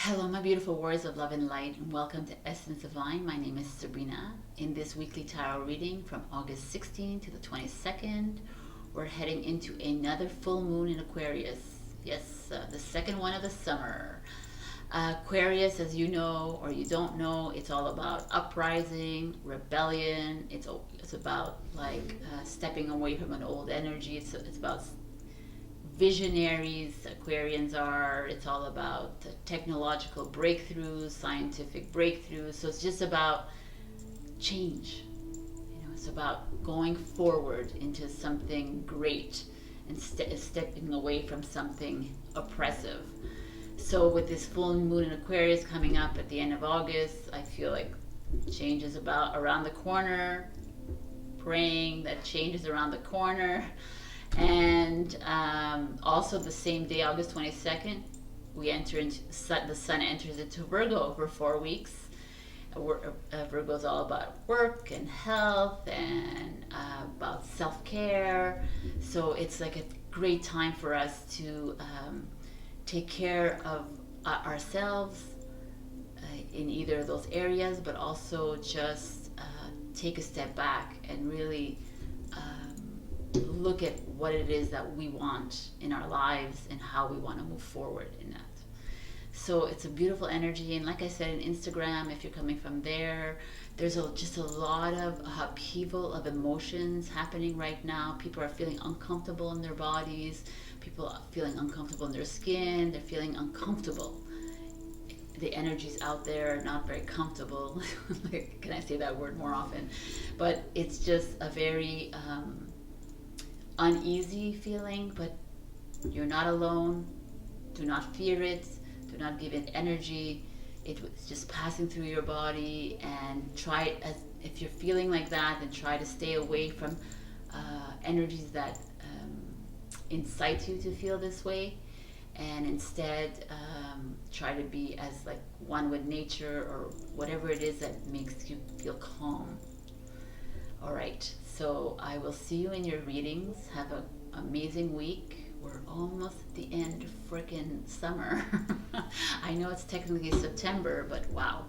Hello, my beautiful warriors of love and light, and welcome to Essence Divine. My name is Sabrina. In this weekly tarot reading from August 16th to the 22nd, we're heading into another full moon in Aquarius. Yes, the second one of the summer. Aquarius, as you know or you don't know, it's all about uprising, rebellion. It's about stepping away from an old energy. It's about visionaries. Aquarians are. It's all about technological breakthroughs, scientific breakthroughs. So it's just about change. It's about going forward into something great and stepping away from something oppressive. So with this full moon in Aquarius coming up at the end of August, I feel like change is about around the corner. Praying that change is around the corner. And also the same day, August 22nd, we enter into the sun enters into Virgo for 4 weeks. Virgo is all about work and health and about self-care. So it's like a great time for us to take care of ourselves in either of those areas, but also just take a step back and really look at what it is that we want in our lives and how we want to move forward in that. So it's a beautiful energy, and like I said, in Instagram, if you're coming from there, there's just a lot of upheaval of emotions happening right now. People are feeling uncomfortable in their bodies. People are feeling uncomfortable in their skin. They're feeling uncomfortable. The energies out there are not very comfortable. Can I say that word more often? But it's just a very uneasy feeling, but you're not alone. Do not fear it. Do not give it energy. It's just passing through your body, and try, if you're feeling like that, then try to stay away from energies that incite you to feel this way, and instead try to be as like one with nature or whatever it is that makes you feel calm. All right, so I will see you in your readings. Have an amazing week. We're almost at the end of freaking summer. I know it's technically September, but wow.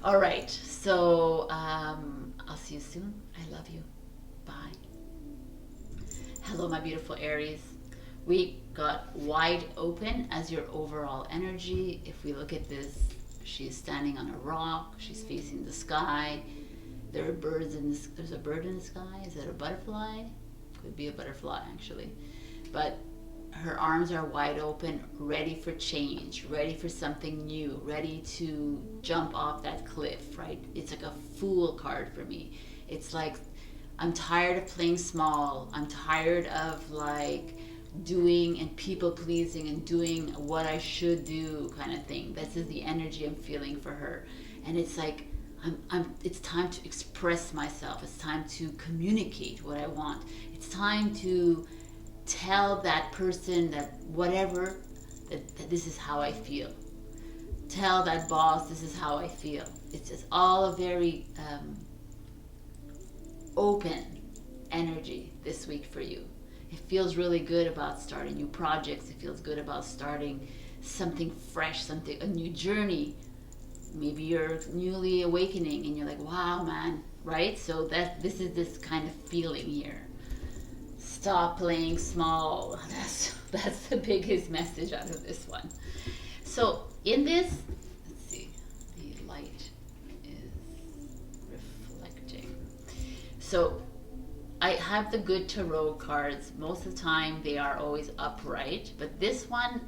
All right, so I'll see you soon. I love you. Bye. Hello, my beautiful Aries. We got wide open as your overall energy. If we look at this, she's standing on a rock. She's facing the sky. There are birds in this. There's a bird in the sky. Is that a butterfly? Could be a butterfly, actually. But her arms are wide open, ready for change, ready for something new, ready to jump off that cliff, right? It's like a Fool card for me. It's like, I'm tired of playing small. I'm tired of like doing and people pleasing and doing what I should do kind of thing. This is the energy I'm feeling for her. And it's like, it's time to express myself. It's time to communicate what I want. It's time to tell that person that whatever, that this is how I feel. Tell that boss, this is how I feel. It's just all a very open energy this week for you. It feels really good about starting new projects. It feels good about starting something fresh, a new journey. Maybe you're newly awakening and you're like, wow, man, right? So this is this kind of feeling here. Stop playing small. That's the biggest message out of this one. So in this, let's see, the light is reflecting. So I have the good tarot cards. Most of the time they are always upright, but this one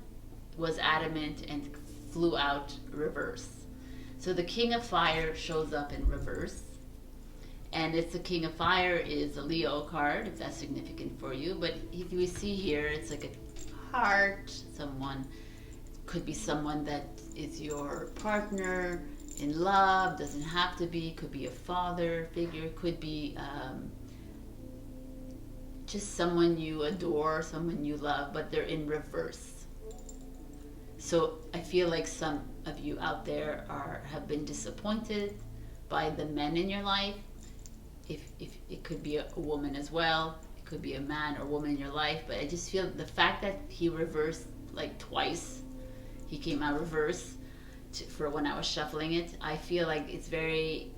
was adamant and flew out reverse. So the King of Fire shows up in reverse. And it's the King of Fire is a Leo card, if that's significant for you. But if you see here, it's like a heart. Could be someone that is your partner in love. Doesn't have to be. Could be a father figure. Could be just someone you adore, someone you love, but they're in reverse. So I feel like some of you out there have been disappointed by the men in your life. If it could be a woman as well, it could be a man or woman in your life, but I just feel the fact that he reversed like twice, he came out reverse, for when I was shuffling it. I feel like it's very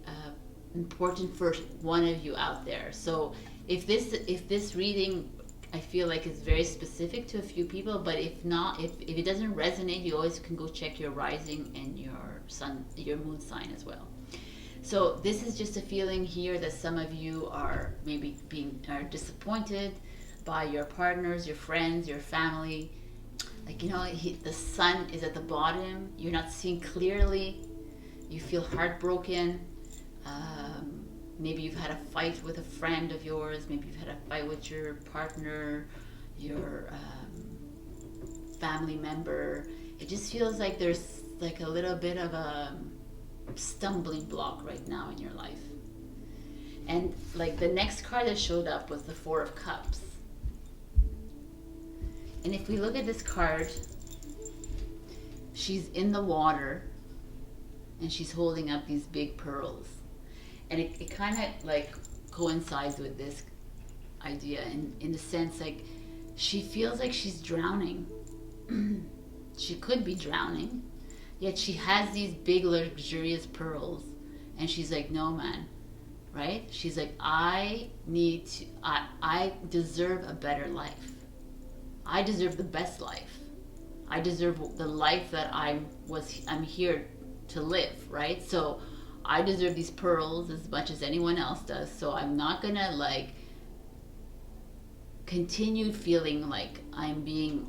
important for one of you out there. So if this reading, I feel like it's very specific to a few people, but if not, if it doesn't resonate, you always can go check your rising and your sun, your moon sign as well. So this is just a feeling here that some of you are maybe are disappointed by your partners, your friends, your family. Like, you know, the sun is at the bottom. You're not seeing clearly. You feel heartbroken. Maybe you've had a fight with a friend of yours. Maybe you've had a fight with your partner, your family member. It just feels like there's like a little bit of a stumbling block right now in your life. And like the next card that showed up was the Four of Cups. And if we look at this card, she's in the water and she's holding up these big pearls. And it kind of like coincides with this idea in the sense like she feels like she's drowning. She could be drowning, yet she has these big luxurious pearls and she's like, no man, right? She's like, I deserve a better life. I deserve the best life. I deserve the life that I'm here to live, right? So I deserve these pearls as much as anyone else does. So I'm not gonna like continue feeling like I'm being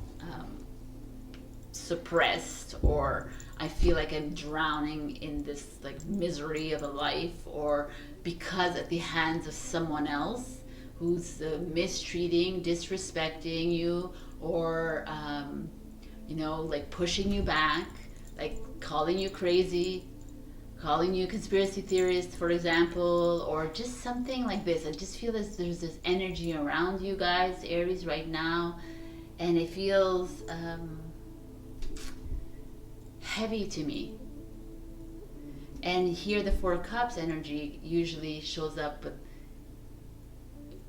suppressed, or I feel like I'm drowning in this like misery of a life, or because at the hands of someone else who's mistreating, disrespecting you, or you know, like pushing you back, like calling you crazy, calling you conspiracy theorist, for example, or just something like this. I just feel there's this energy around you guys, Aries, right now, and it feels heavy to me. And here the Four of Cups energy usually shows up, but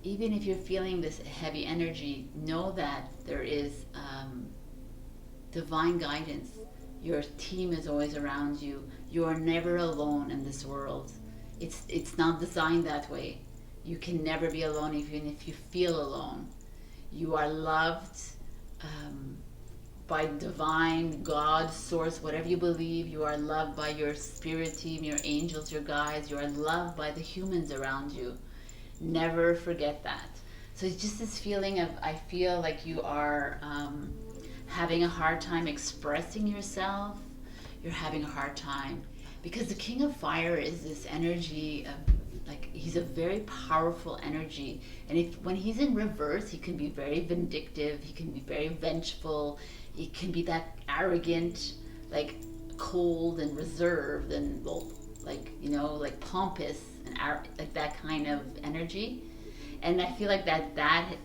even if you're feeling this heavy energy, know that there is divine guidance. Your team is always around you. You are never alone in this world. It's not designed that way. You can never be alone, even if you feel alone. You are loved by divine, God, source, whatever you believe. You are loved by your spirit team, your angels, your guides. You are loved by the humans around you. Never forget that. So it's just this feeling of, I feel like you are having a hard time expressing yourself. You're having a hard time because the King of Fire is this energy of, like, he's a very powerful energy, and when he's in reverse, he can be very vindictive, he can be very vengeful, he can be that arrogant, like cold and reserved and, well, like, you know, like pompous and like that kind of energy. And I feel like that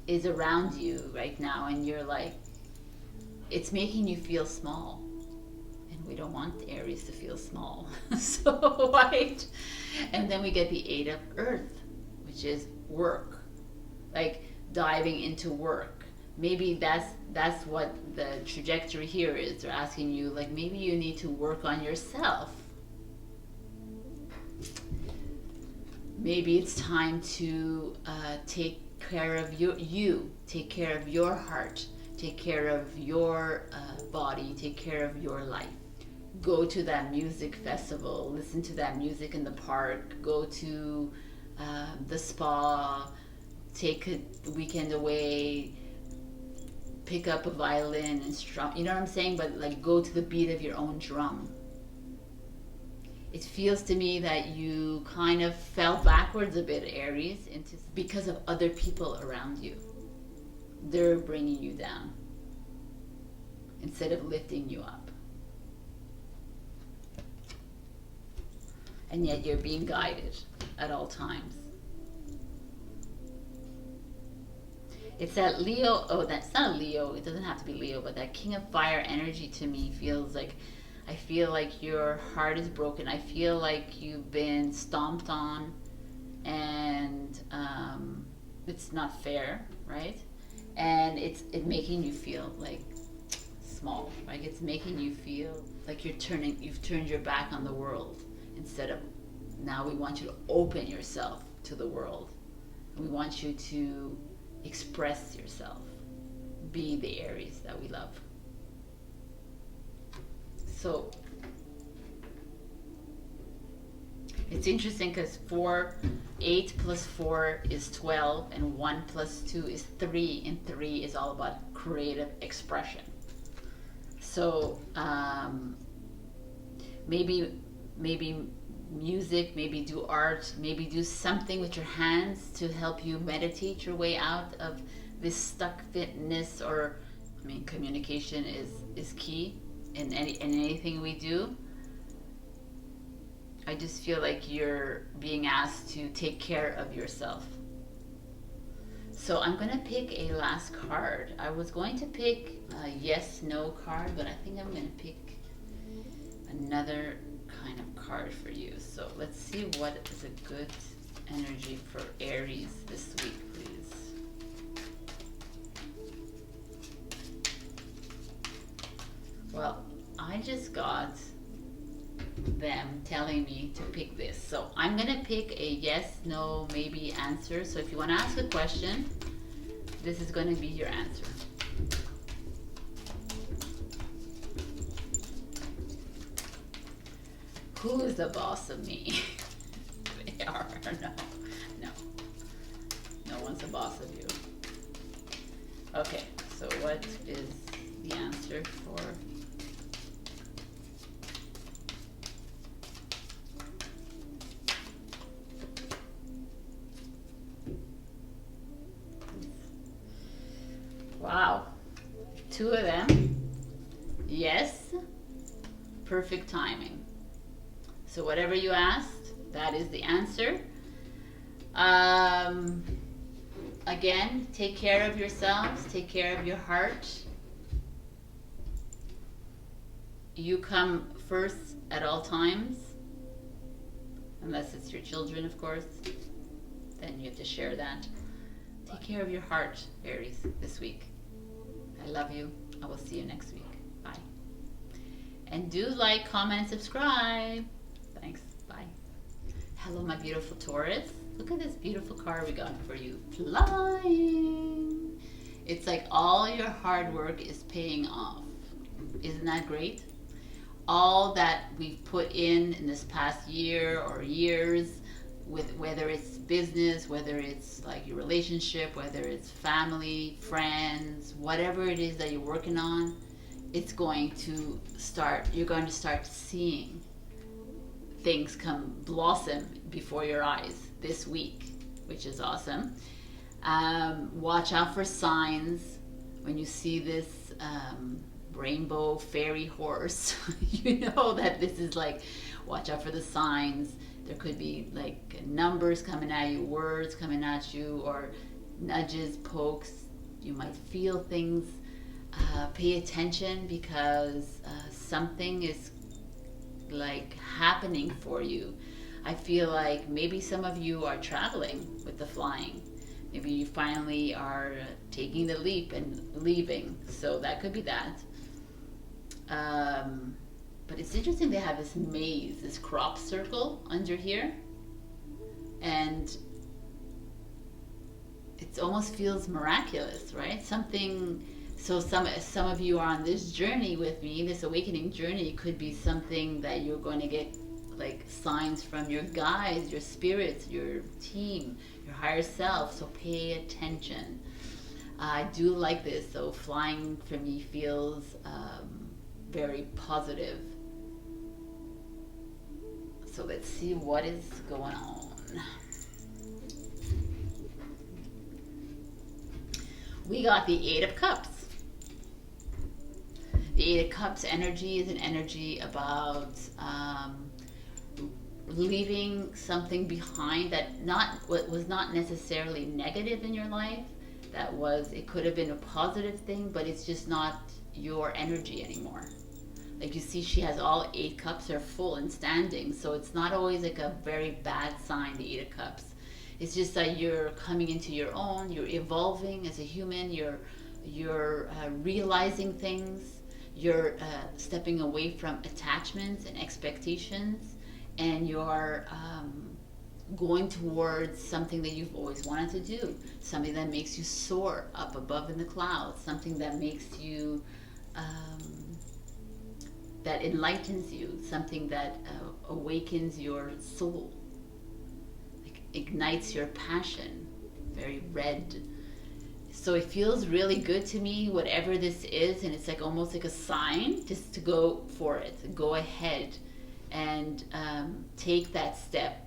is around you right now, and you're like, it's making you feel small, and we don't want Aries to feel small. So right, and then we get the Eight of Earth, which is work, like diving into work. Maybe that's what the trajectory here is. They're asking you, like, maybe you need to work on yourself. Maybe it's time to take care of you, take care of your heart, take care of your body, take care of your life. Go to that music festival, listen to that music in the park, go to the spa, take a weekend away, pick up a violin and strum, you know what I'm saying? But like, go to the beat of your own drum. It feels to me that you kind of fell backwards a bit, Aries, because of other people around you. They're bringing you down instead of lifting you up. And yet you're being guided at all times. It's that Leo, oh, that's not Leo, it doesn't have to be Leo, but that King of Fire energy to me feels like, I feel like your heart is broken. I feel like you've been stomped on, and it's not fair, right? And it's making you feel like small, like it's making you feel like you've turned your back on the world, instead of, now we want you to open yourself to the world. We want you to express yourself, be the Aries that we love. So it's interesting because 8 plus 4 is 12, and 1 plus 2 is 3, and 3 is all about creative expression. So maybe music, maybe do art, maybe do something with your hands to help you meditate your way out of this stuckness. Or, I mean, communication is key in anything we do. I just feel like you're being asked to take care of yourself. So I'm going to pick a last card. I was going to pick a yes/no card, but I think I'm going to pick another kind of card for you. So let's see what is a good energy for Aries this week, please. Well, I just got them telling me to pick this. So I'm going to pick a yes, no, maybe answer. So if you want to ask a question, this is going to be your answer. Who is the boss of me? They are. No. No one's the boss of you. Okay, so what is the answer for wow, 2 of them. Yes, perfect timing. So whatever you asked, that is the answer. Again, take care of yourselves, take care of your heart. You come first at all times, unless it's your children, of course. Then you have to share that. Take care of your heart, Aries, this week. I love you. I will see you next week. Bye. And do like, comment, subscribe. Thanks. Bye. Hello, my beautiful Taurus. Look at this beautiful card we got for you. Flying. It's like all your hard work is paying off. Isn't that great? All that we've put in this past year or years, with whether it's business, whether it's like your relationship, whether it's family, friends, whatever it is that you're working on, it's going to start, you're going to start seeing things come blossom before your eyes this week, which is awesome. Watch out for signs when you see this rainbow fairy horse. You know that this is like, watch out for the signs. There could be like numbers coming at you, words coming at you, or nudges, pokes. You might feel things. Pay attention, because something is like happening for you. I feel like maybe some of you are traveling with the flying. Maybe you finally are taking the leap and leaving. So that could be that. But it's interesting, they have this maze, this crop circle under here. And it almost feels miraculous, right? Something, so some of you are on this journey with me, this awakening journey. It could be something that you're going to get like signs from your guides, your spirits, your team, your higher self. So pay attention. I do like this. So flying for me feels very positive. So let's see what is going on. We got the 8 of Cups. The 8 of Cups energy is an energy about leaving something behind that was not necessarily negative in your life. It could have been a positive thing, but it's just not your energy anymore. Like you see, she has all 8 cups are full and standing, so it's not always like a very bad sign, the 8 of Cups. It's just that you're coming into your own, you're evolving as a human, you're realizing things, You're stepping away from attachments and expectations, and you're going towards something that you've always wanted to do, something that makes you soar up above in the clouds, something that makes you that enlightens you, something that awakens your soul, like ignites your passion. Very red. So it feels really good to me, whatever this is, and it's like almost like a sign just to go for it, go ahead and take that step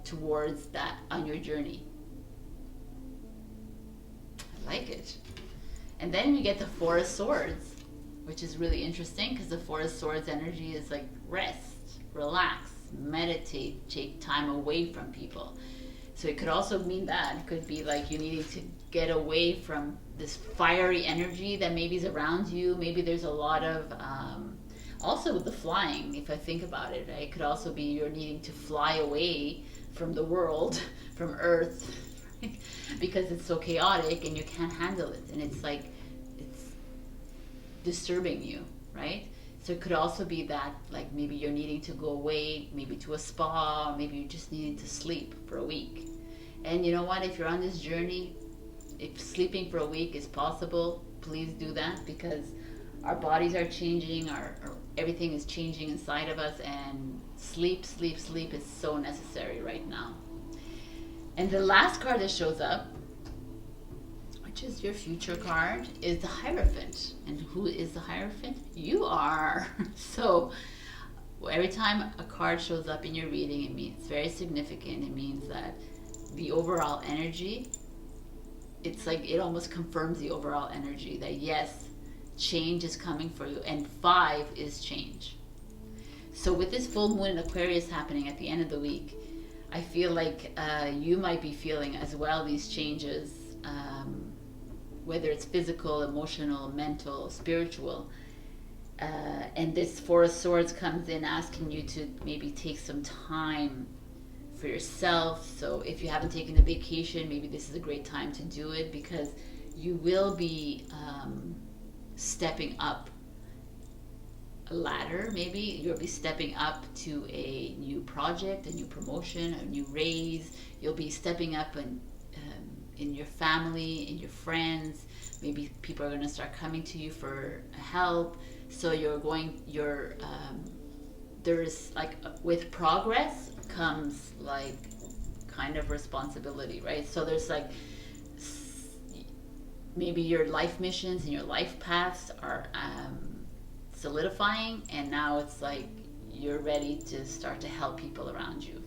towards that on your journey. I like it. And then you get the Four of Swords, which is really interesting because the Four of Swords energy is like rest, relax, meditate, take time away from people. So it could also mean that it could be like you needing to get away from this fiery energy that maybe is around you. Maybe there's a lot of also with the flying, if I think about it, right? It could also be you're needing to fly away from the world, from Earth, because it's so chaotic and you can't handle it, and it's like it's disturbing you, right? So it could also be that like maybe you're needing to go away, maybe to a spa, maybe you just needing to sleep for a week. And you know what, if you're on this journey, if sleeping for a week is possible, please do that, because our bodies are changing, our everything is changing inside of us, and sleep is so necessary right now. And the last card that shows up, which is your future card, is the Hierophant. And who is the Hierophant? You are. So every time a card shows up in your reading, it means it's very significant. It means that the overall energy, it's like it almost confirms the overall energy that yes, change is coming for you, and 5 is change. So with this full moon in Aquarius happening at the end of the week, I feel like you might be feeling as well these changes, whether it's physical, emotional, mental, spiritual. And this Four of Swords comes in asking you to maybe take some time for yourself. So if you haven't taken a vacation, maybe this is a great time to do it, because you will be stepping up a ladder. Maybe you'll be stepping up to a new project, a new promotion, a new raise. You'll be stepping up in your family, in your friends. Maybe people are going to start coming to you for help. So there's like, with progress comes like kind of responsibility, right? So there's like maybe your life missions and your life paths are solidifying, and now it's like you're ready to start to help people around you.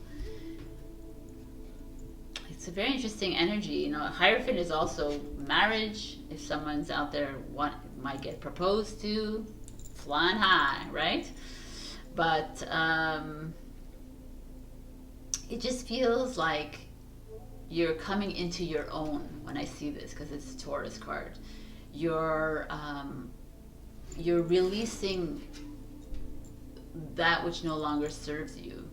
It's a very interesting energy. You know, Hierophant is also marriage. If someone's out there might get proposed to, flying high, right? But it just feels like you're coming into your own when I see this, because it's a Taurus card. You're releasing that which no longer serves you,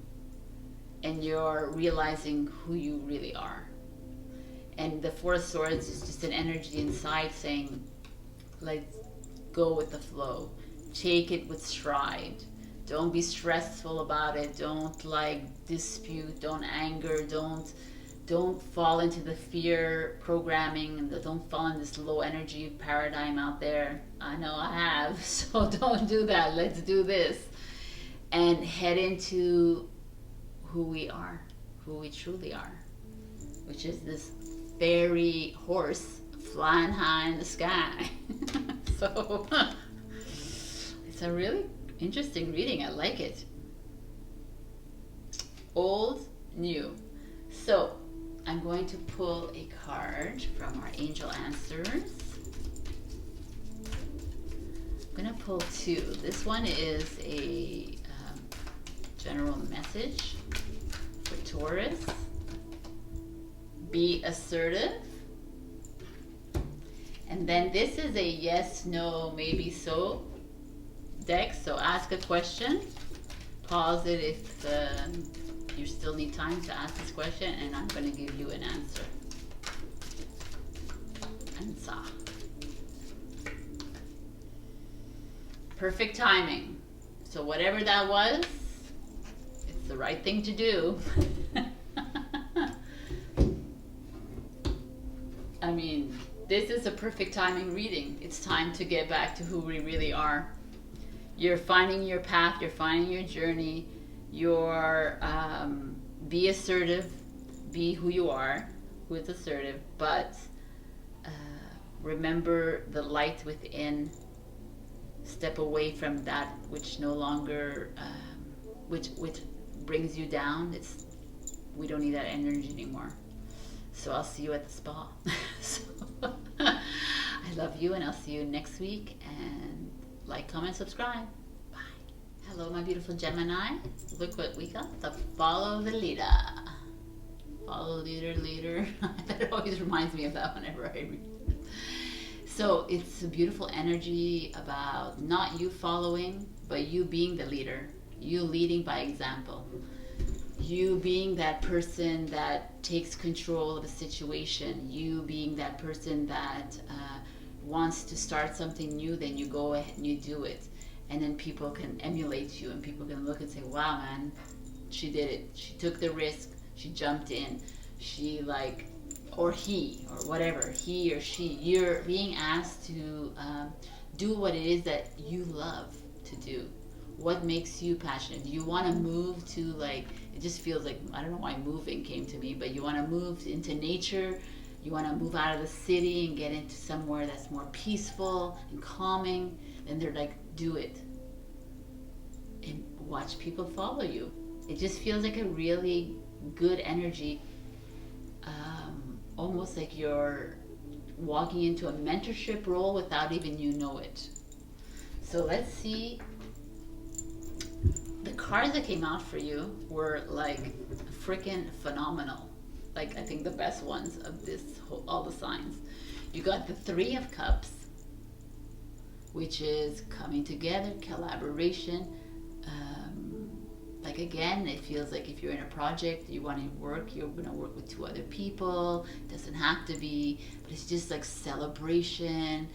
and you're realizing who you really are. And the Four of Swords is just an energy inside saying, let's go with the flow, take it with stride, don't be stressful about it, don't like dispute, don't anger, don't fall into the fear programming, and don't fall in this low energy paradigm out there. I know I have, so don't do that. Let's do this and head into who we are, who we truly are, which is this fairy horse flying high in the sky. So it's a really interesting reading. I like it. Old, new. So I'm going to pull a card from our angel answers. I'm going to pull 2. This one is a general message for Taurus. Be assertive. And then this is a yes, no, maybe so deck. So ask a question. Pause it if you still need time to ask this question, and I'm going to give you an answer. Answer. Perfect timing. So whatever that was, it's the right thing to do. I mean, this is a perfect timing reading. It's time to get back to who we really are. You're finding your path, you're finding your journey, you're, be assertive, be who you are, who is assertive, but remember the light within. Step away from that which no longer, which brings you down. We don't need that energy anymore. So I'll see you at the spa. So, I love you, and I'll see you next week. And like, comment, subscribe. Bye. Hello, my beautiful Gemini. Look what we got. The follow the leader. Follow leader. That always reminds me of that whenever I read. So it's a beautiful energy about not you following, but you being the leader. You leading by example. You being that person that takes control of a situation. You being that person that wants to start something new, then you go ahead and you do it. And then people can emulate you, and people can look and say, wow, man, she did it. She took the risk. She jumped in. She or he, or whatever, he or she, you're being asked to do what it is that you love to do. What makes you passionate? You want to move to, it just feels like, I don't know why moving came to me, but you want to move into nature, you want to move out of the city and get into somewhere that's more peaceful and calming, and they're like, do it. And watch people follow you. It just feels like a really good energy. Almost like you're walking into a mentorship role without even you know it. So let's see. The cards that came out for you were freaking phenomenal. I think the best ones of all the signs. You got the Three of Cups, which is coming together, collaboration. Again, it feels like if you're in a project, you want to work, you're going to work with two other people. It doesn't have to be, but it's just celebration,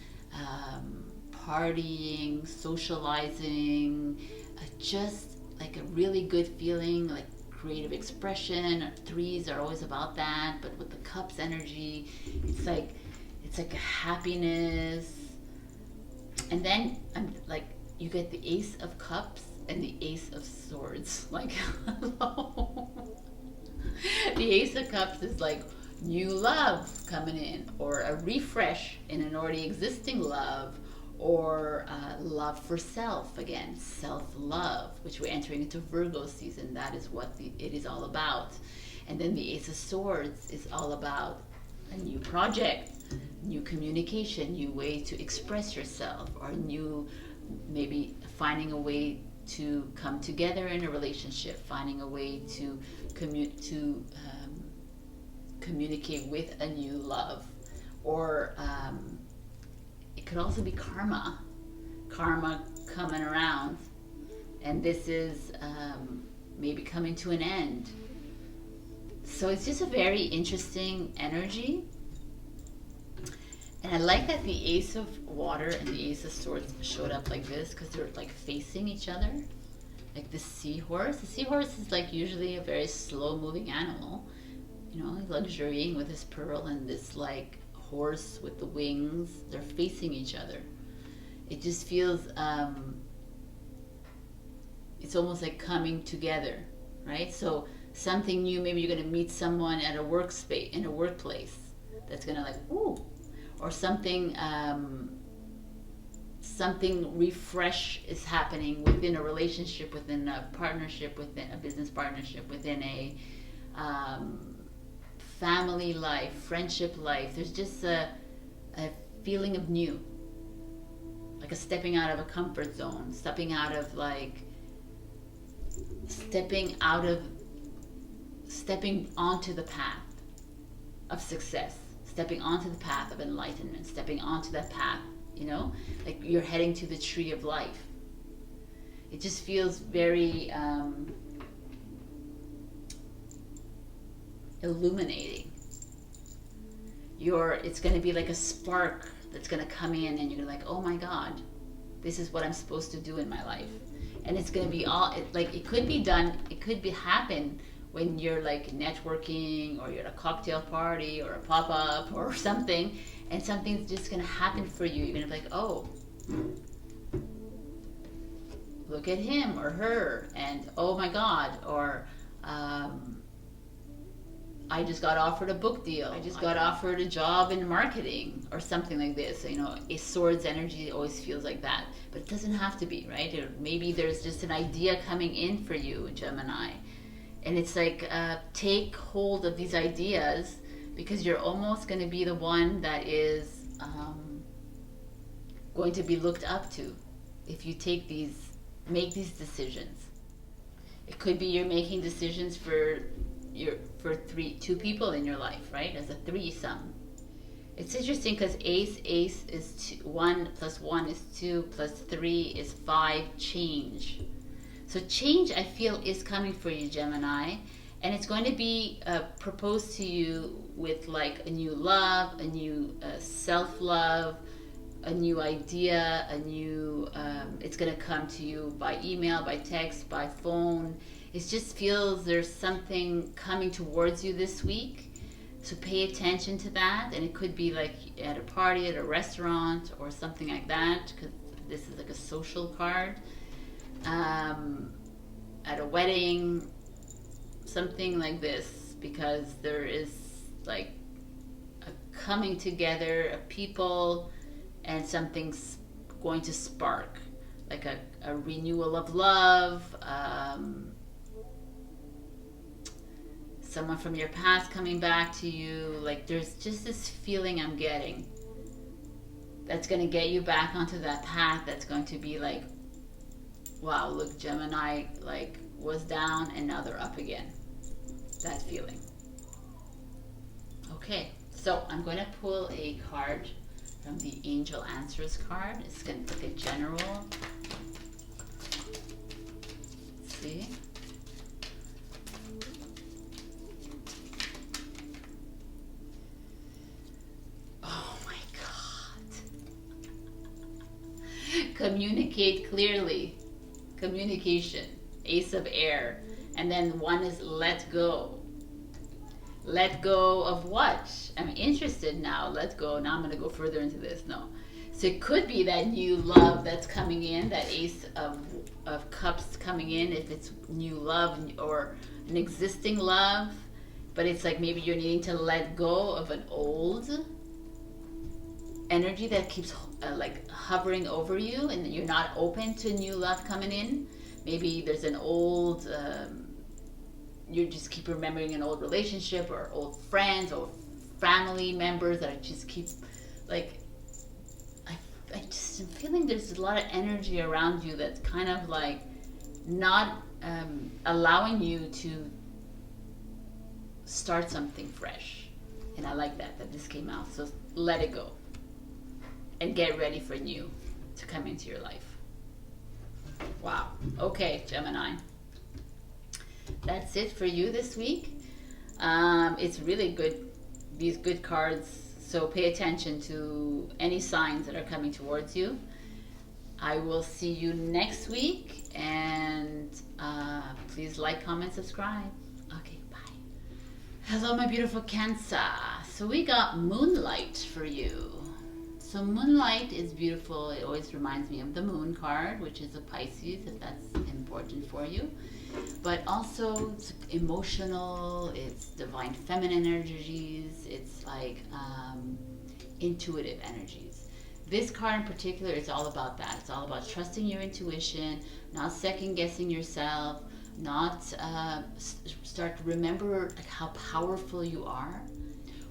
partying, socializing, just a really good feeling, creative expression. Threes are always about that, but with the cups energy, it's like a happiness. And then you get the Ace of Cups and the Ace of Swords. Hello. The Ace of Cups is new love coming in, or a refresh in an already existing love, or love for self, again, self-love, which we're entering into Virgo season. That is what it is all about. And then the Ace of Swords is all about a new project, new communication, new way to express yourself, or maybe finding a way to come together in a relationship, finding a way to communicate with a new love. Or it could also be karma coming around, and this is maybe coming to an end. So it's just a very interesting energy. And I like that the Ace of Water and the Ace of Swords showed up like this, because they're facing each other. Like the seahorse. The seahorse is usually a very slow moving animal, luxuriating with his pearl, and this horse with the wings. They're facing each other. It just feels, it's almost like coming together, right? So something new, maybe you're going to meet someone at a workspace, in a workplace, that's going to ooh, or something refresh is happening within a relationship, within a partnership, within a business partnership, within a family life, friendship life. There's just a feeling of new, a stepping out of a comfort zone, stepping onto the path of success, stepping onto the path of enlightenment, stepping onto that path, you're heading to the tree of life. It just feels very illuminating. It's going to be like a spark that's going to come in, and you're like, oh my God, this is what I'm supposed to do in my life. And it's going to be all, like, it could be done, it could be happen when you're like networking, or you're at a cocktail party or a pop-up or something, and something's just going to happen for you. You're going to be like, oh, look at him or her, and oh my God, or I just got offered a book deal. I just got offered a job in marketing or something like this. You know, a swords energy always feels like that, but it doesn't have to be, right? Or maybe there's just an idea coming in for you, Gemini. And it's like, take hold of these ideas, because you're almost going to be the one that is going to be looked up to if you make these decisions. It could be you're making decisions for two people in your life, right? As a threesome. It's interesting because ace is 1 + 1 is 2 + 3 is 5. Change. So change, I feel, is coming for you, Gemini, and it's going to be proposed to you with like a new love, a new self-love, a new idea, a new, it's going to come to you by email, by text, by phone. It just feels there's something coming towards you this week. So pay attention to that. And it could be like at a party, at a restaurant, or something like that, because this is like a social card. At a wedding, something like this, because there is like a coming together of people, and something's going to spark, like a renewal of love, someone from your past coming back to you. Like, there's just this feeling I'm getting that's going to get you back onto that path, that's going to be like, wow, look, Gemini like was down and now they're up again. That feeling. Okay, so I'm going to pull a card from the Angel Answers card. It's going to look at general. Let's see. Oh my God. Communicate clearly. Communication. Ace of Air. And then 1 is let go. Let go of what? I'm interested now. Let go. Now I'm going to go further into this. No. So it could be that new love that's coming in, that Ace of Cups coming in, if it's new love or an existing love. But it's like maybe you're needing to let go of an old energy that keeps like hovering over you, and you're not open to new love coming in. Maybe there's an old... you just keep remembering an old relationship, or old friends, or family members that just keep, like, I just am feeling there's a lot of energy around you that's kind of like not allowing you to start something fresh. And I like that this came out. So let it go and get ready for new to come into your life. Wow. Okay, Gemini. That's it for you this week. It's really good, these good cards, so pay attention to any signs that are coming towards you. I will see you next week, and please like, comment, subscribe. Okay, bye. Hello, my beautiful Cancer. So we got Moonlight for you. So Moonlight is beautiful. It always reminds me of the Moon card, which is a Pisces, if that's important for you. But also it's emotional, it's divine feminine energies, it's like intuitive energies. This card in particular is all about that. It's all about trusting your intuition, not second guessing yourself, not start to remember like how powerful you are.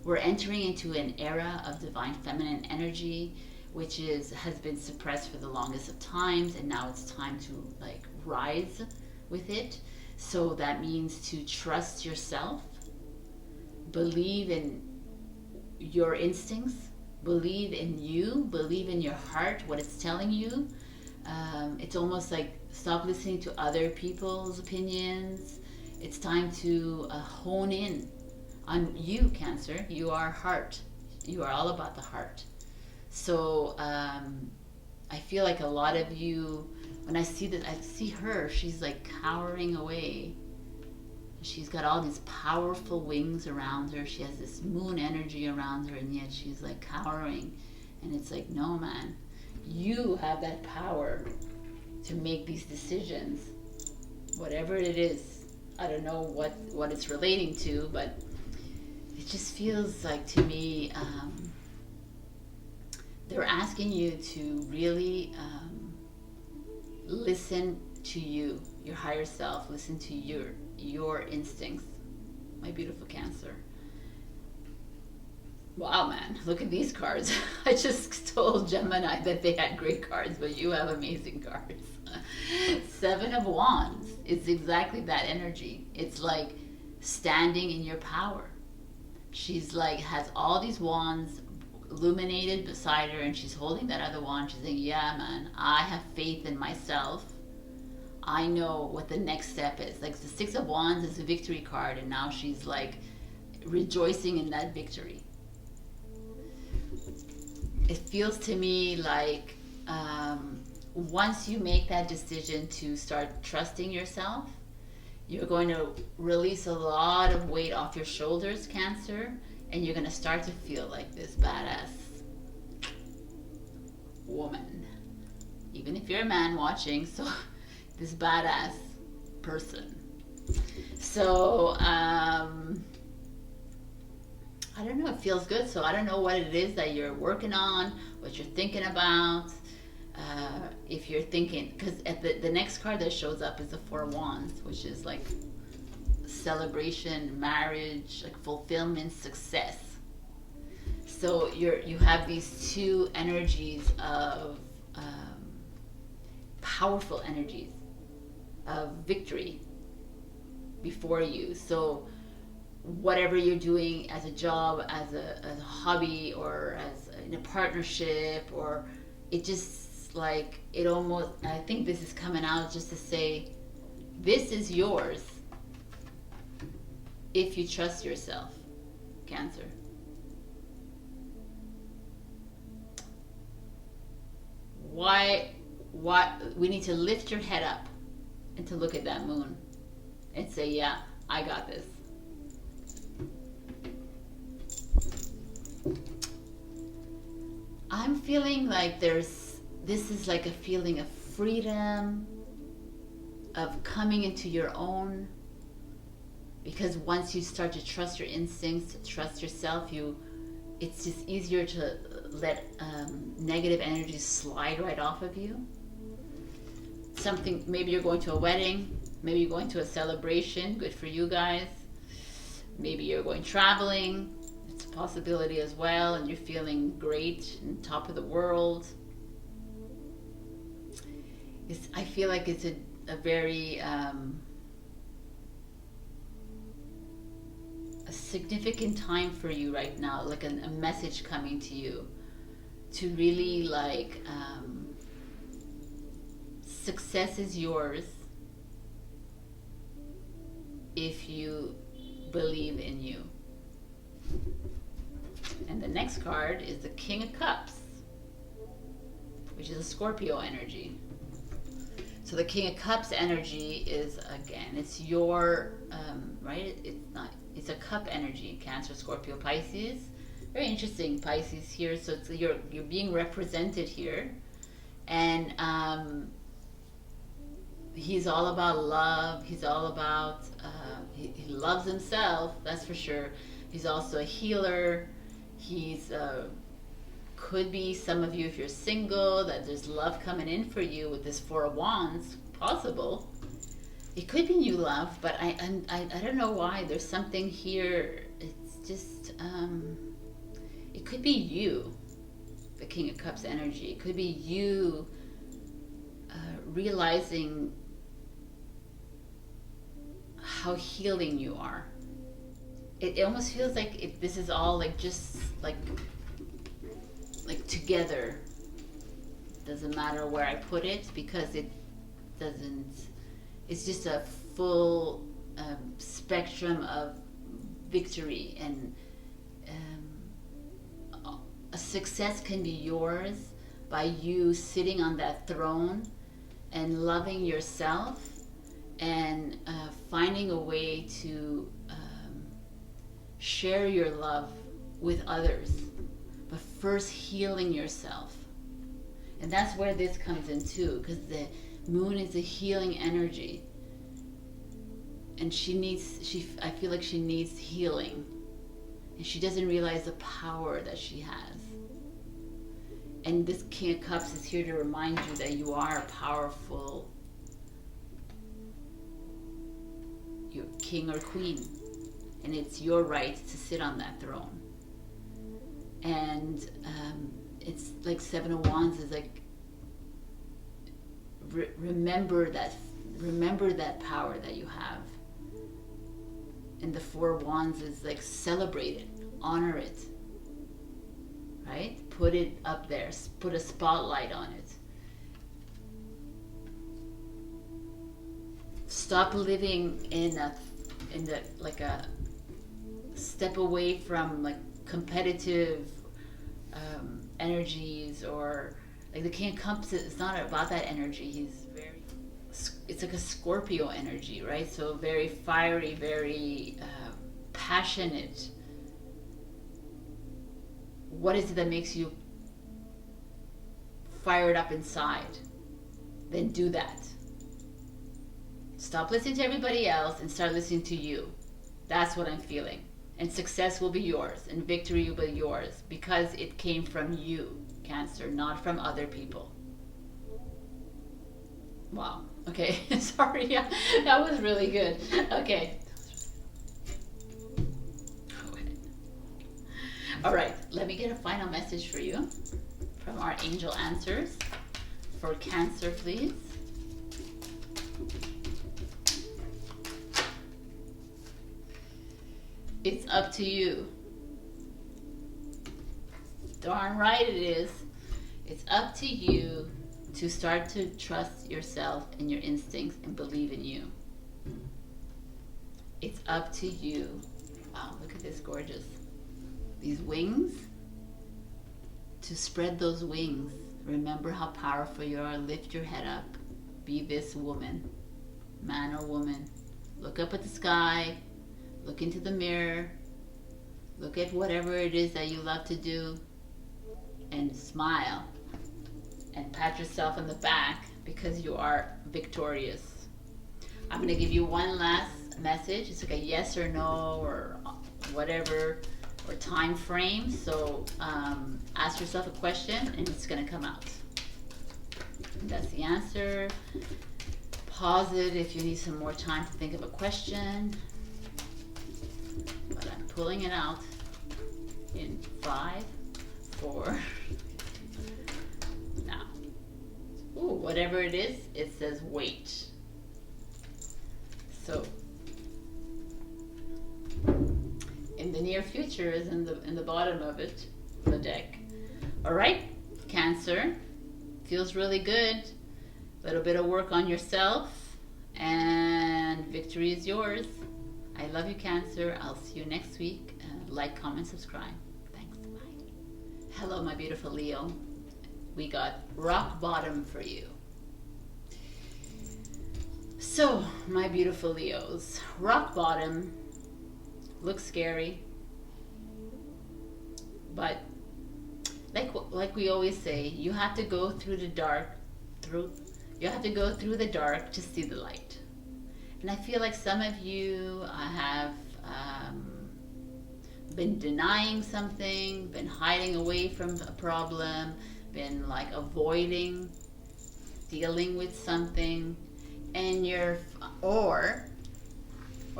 We're entering into an era of divine feminine energy, which has been suppressed for the longest of times, and now it's time to like rise with it. So that means to trust yourself, believe in your instincts, believe in you, believe in your heart, what it's telling you. It's almost like stop listening to other people's opinions. It's time to hone in on you, Cancer. You are heart. You are all about the heart. So I feel like a lot of you, when I see that, I see her, she's like cowering away. She's got all these powerful wings around her. She has this moon energy around her, and yet she's like cowering. And it's like, no, man, you have that power to make these decisions, whatever it is. I don't know what it's relating to, but it just feels like to me, they're asking you to really listen to you, your higher self, listen to your instincts, my beautiful Cancer. Wow, man, look at these cards. I just told Gemini that they had great cards, but you have amazing cards. Seven of Wands. It's exactly that energy. It's like standing in your power. She's like, has all these wands illuminated beside her, and she's holding that other wand. She's saying, yeah, man, I have faith in myself. I know what the next step is. Like the Six of Wands is a victory card, and now she's like rejoicing in that victory. It feels to me like once you make that decision to start trusting yourself, you're going to release a lot of weight off your shoulders, Cancer, and you're going to start to feel like this badass woman. Even if you're a man watching, so this badass person. So, I don't know, it feels good. So I don't know what it is that you're working on, what you're thinking about. If you're thinking, because at the next card that shows up is the Four of Wands, which is like celebration, marriage, like fulfillment, success. So you have these two energies of powerful energies of victory before you. So whatever you're doing as a job, as a hobby, or as in a partnership, or it just like, it almost, I think this is coming out just to say, this is yours if you trust yourself, Cancer. Why we need to lift your head up and to look at that moon and say, yeah, I got this. I'm feeling like this is like a feeling of freedom, of coming into your own, because once you start to trust your instincts, to trust yourself, it's just easier to let negative energies slide right off of you. Something, maybe you're going to a wedding, maybe you're going to a celebration, good for you guys. Maybe you're going traveling, it's a possibility as well, and you're feeling great and top of the world. I feel like it's a very a significant time for you right now, like a message coming to you to really like success is yours if you believe in you. And the next card is the King of Cups, which is a Scorpio energy. So the King of Cups energy is, again, it's your, right? It's a cup energy, Cancer, Scorpio, Pisces. Very interesting, Pisces here. So it's, you're being represented here. And he's all about love. He's all about, he loves himself, that's for sure. He's also a healer. He's, could be some of you, if you're single, that there's love coming in for you with this Four of Wands, possible. It could be new love, but I don't know why. There's something here. It's just, it could be you, the King of Cups energy. It could be you realizing how healing you are. It almost feels like this is all like just like together. Doesn't matter where I put it, because it doesn't, it's just a full spectrum of victory, and a success can be yours. by you sitting on that throne and loving yourself and finding a way to share your love with others, but first healing yourself. And that's where this comes in too, because the moon is a healing energy, and I feel like she needs healing, and she doesn't realize the power that she has. And this King of Cups is here to remind you that you are powerful. You're king or queen, and it's your right to sit on that throne. And it's like Seven of Wands is like, remember that power that you have. And the Four of Wands is like, celebrate it, honor it, right? Put it up there, put a spotlight on it. Stop living in a step away from like competitive energies, or like the King of Cups. It's not about that energy. It's like a Scorpio energy, right? So very fiery, very passionate. What is it that makes you fired up inside? Then do that. Stop listening to everybody else and start listening to you. That's what I'm feeling. And success will be yours, and victory will be yours, because it came from you, Cancer, not from other people. Wow. Okay. Sorry. Yeah, that was really good. Okay. All right. Let me get a final message for you from our angel answers for Cancer, please. It's up to you. Darn right it is. It's up to you to start to trust yourself and your instincts and believe in you. It's up to you. Wow, look at this, gorgeous. These wings. To spread those wings. Remember how powerful you are. Lift your head up. Be this woman, man or woman. Look up at the sky. Look into the mirror. Look at whatever it is that you love to do, and smile and pat yourself on the back, because you are victorious. I'm going to give you one last message. It's like a yes or no or whatever, or time frame. So ask yourself a question and it's going to come out. And that's the answer. Pause it if you need some more time to think of a question. But I'm pulling it out in 5, 4. Now, ooh, whatever it is, it says wait. So, in the near future is in the bottom of it, the deck. All right, Cancer, feels really good. A little bit of work on yourself, and victory is yours. I love you, Cancer. I'll see you next week. Like, comment, subscribe. Thanks. Bye. Hello, my beautiful Leo. We got rock bottom for you. So, my beautiful Leos, rock bottom looks scary, but like we always say, you have to go through the dark. You have to go through the dark to see the light. And I feel like some of you have been denying something, been hiding away from a problem, been like avoiding dealing with something, and or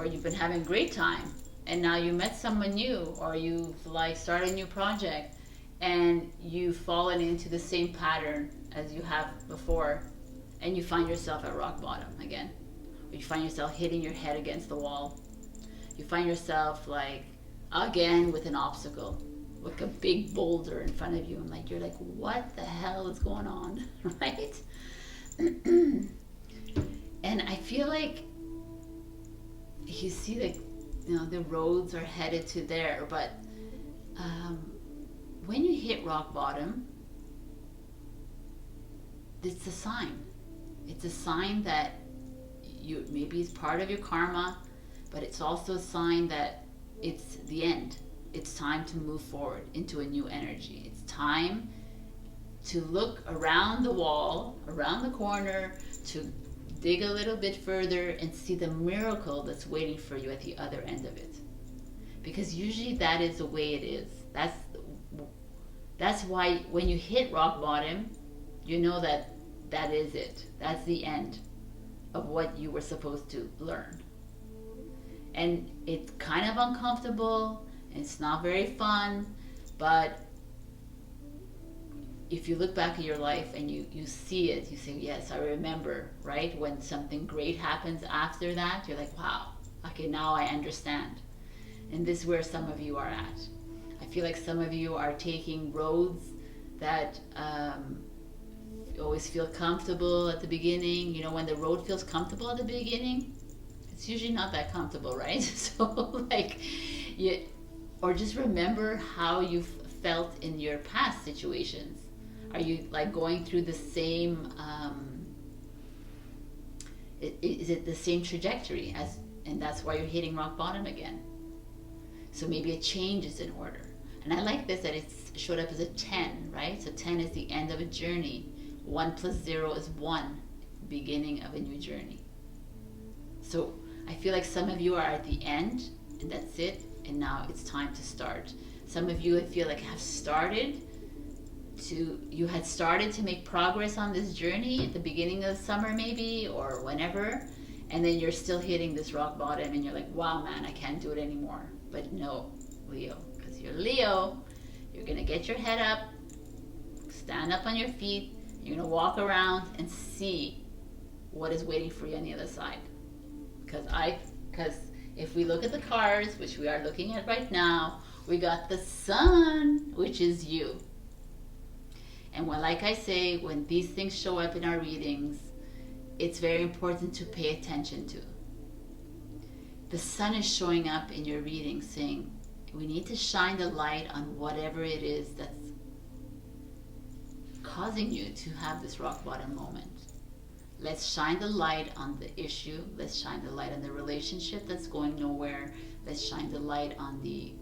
you've been having a great time, and now you met someone new, or you've like started a new project, and you've fallen into the same pattern as you have before, and you find yourself at rock bottom again. You find yourself hitting your head against the wall. You find yourself like again with an obstacle, like a big boulder in front of you, and like you're like, what the hell is going on, right? And I feel like you see, like, you know, the roads are headed to there, but when you hit rock bottom, it's a sign. It's a sign that you, maybe it's part of your karma, but it's also a sign that it's the end. It's time to move forward into a new energy. It's time to look around the wall, around the corner, to dig a little bit further and see the miracle that's waiting for you at the other end of it. Because usually that is the way it is. That's why when you hit rock bottom, you know that that is it. That's the end of what you were supposed to learn. And it's kind of uncomfortable, and it's not very fun, but if you look back at your life and you see it, you say, yes, I remember, right? When something great happens after that, you're like, wow, okay, now I understand. And this is where some of you are at. I feel like some of you are taking roads that you always feel comfortable at the beginning. You know, when the road feels comfortable at the beginning, it's usually not that comfortable, right? So like, or just remember how you felt in your past situations. Are you like going through the same, is it the same trajectory as, and that's why you're hitting rock bottom again? So maybe a change is in order. And I like this, that it's showed up as a 10, right? So 10 is the end of a journey. 1 plus 0 is 1, beginning of a new journey. So I feel like some of you are at the end, and that's it, and now it's time to start. Some of you, I feel like, have started to, you had started to make progress on this journey at the beginning of the summer maybe, or whenever, and then you're still hitting this rock bottom and you're like, wow, man, I can't do it anymore. But no, Leo, because you're Leo, you're gonna get your head up, stand up on your feet, you're gonna walk around and see what is waiting for you on the other side. Because if we look at the cards, which we are looking at right now, we got the Sun, which is you. And when, like I say, when these things show up in our readings, it's very important to pay attention to. The Sun is showing up in your reading saying, we need to shine the light on whatever it is that's causing you to have this rock bottom moment. Let's shine the light on the issue. Let's shine the light on the relationship that's going nowhere. Let's shine the light on the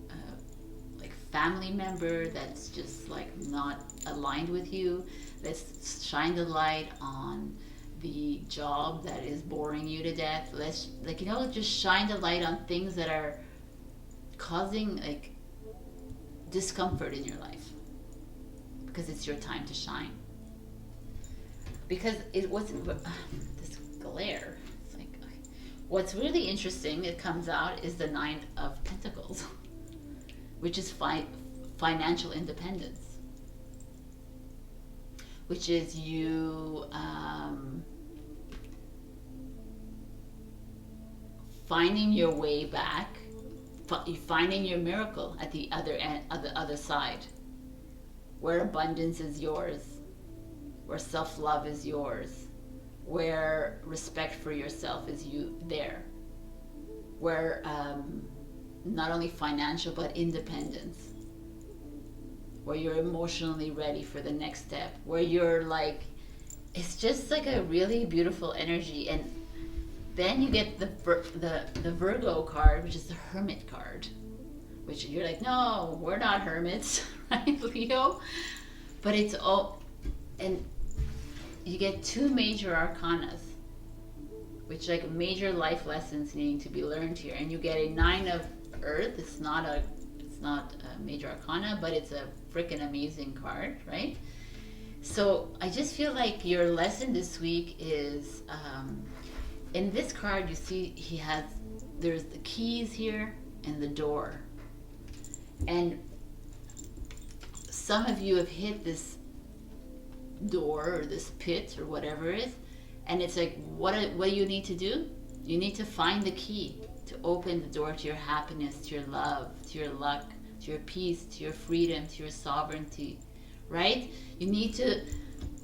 family member that's just like not aligned with you. Let's shine the light on the job that is boring you to death. Let's, like, you know, just shine the light on things that are causing like discomfort in your life, because it's your time to shine. Because it wasn't this glare. It's like, okay. What's really interesting, it comes out, is the 9 of Pentacles, which is financial independence, which is you finding your way back, finding your miracle at the other end, at the other side, where abundance is yours, where self-love is yours, where respect for yourself is there, where not only financial but independence, where you're emotionally ready for the next step, where you're like, it's just like a really beautiful energy. And then you get the Virgo card, which is the Hermit card, which you're like, no, we're not hermits, right, Leo? But it's all, and you get 2 major arcanas, which like major life lessons needing to be learned here. And you get a 9 of Earth. It's not a major arcana, but it's a freaking amazing card, right? So I just feel like your lesson this week is, in this card you see there's the keys here and the door. And some of you have hit this door or this pit or whatever it is, and it's like, what do you need to do? You need to find the key to open the door to your happiness, to your love, to your luck, to your peace, to your freedom, to your sovereignty, right? You need to,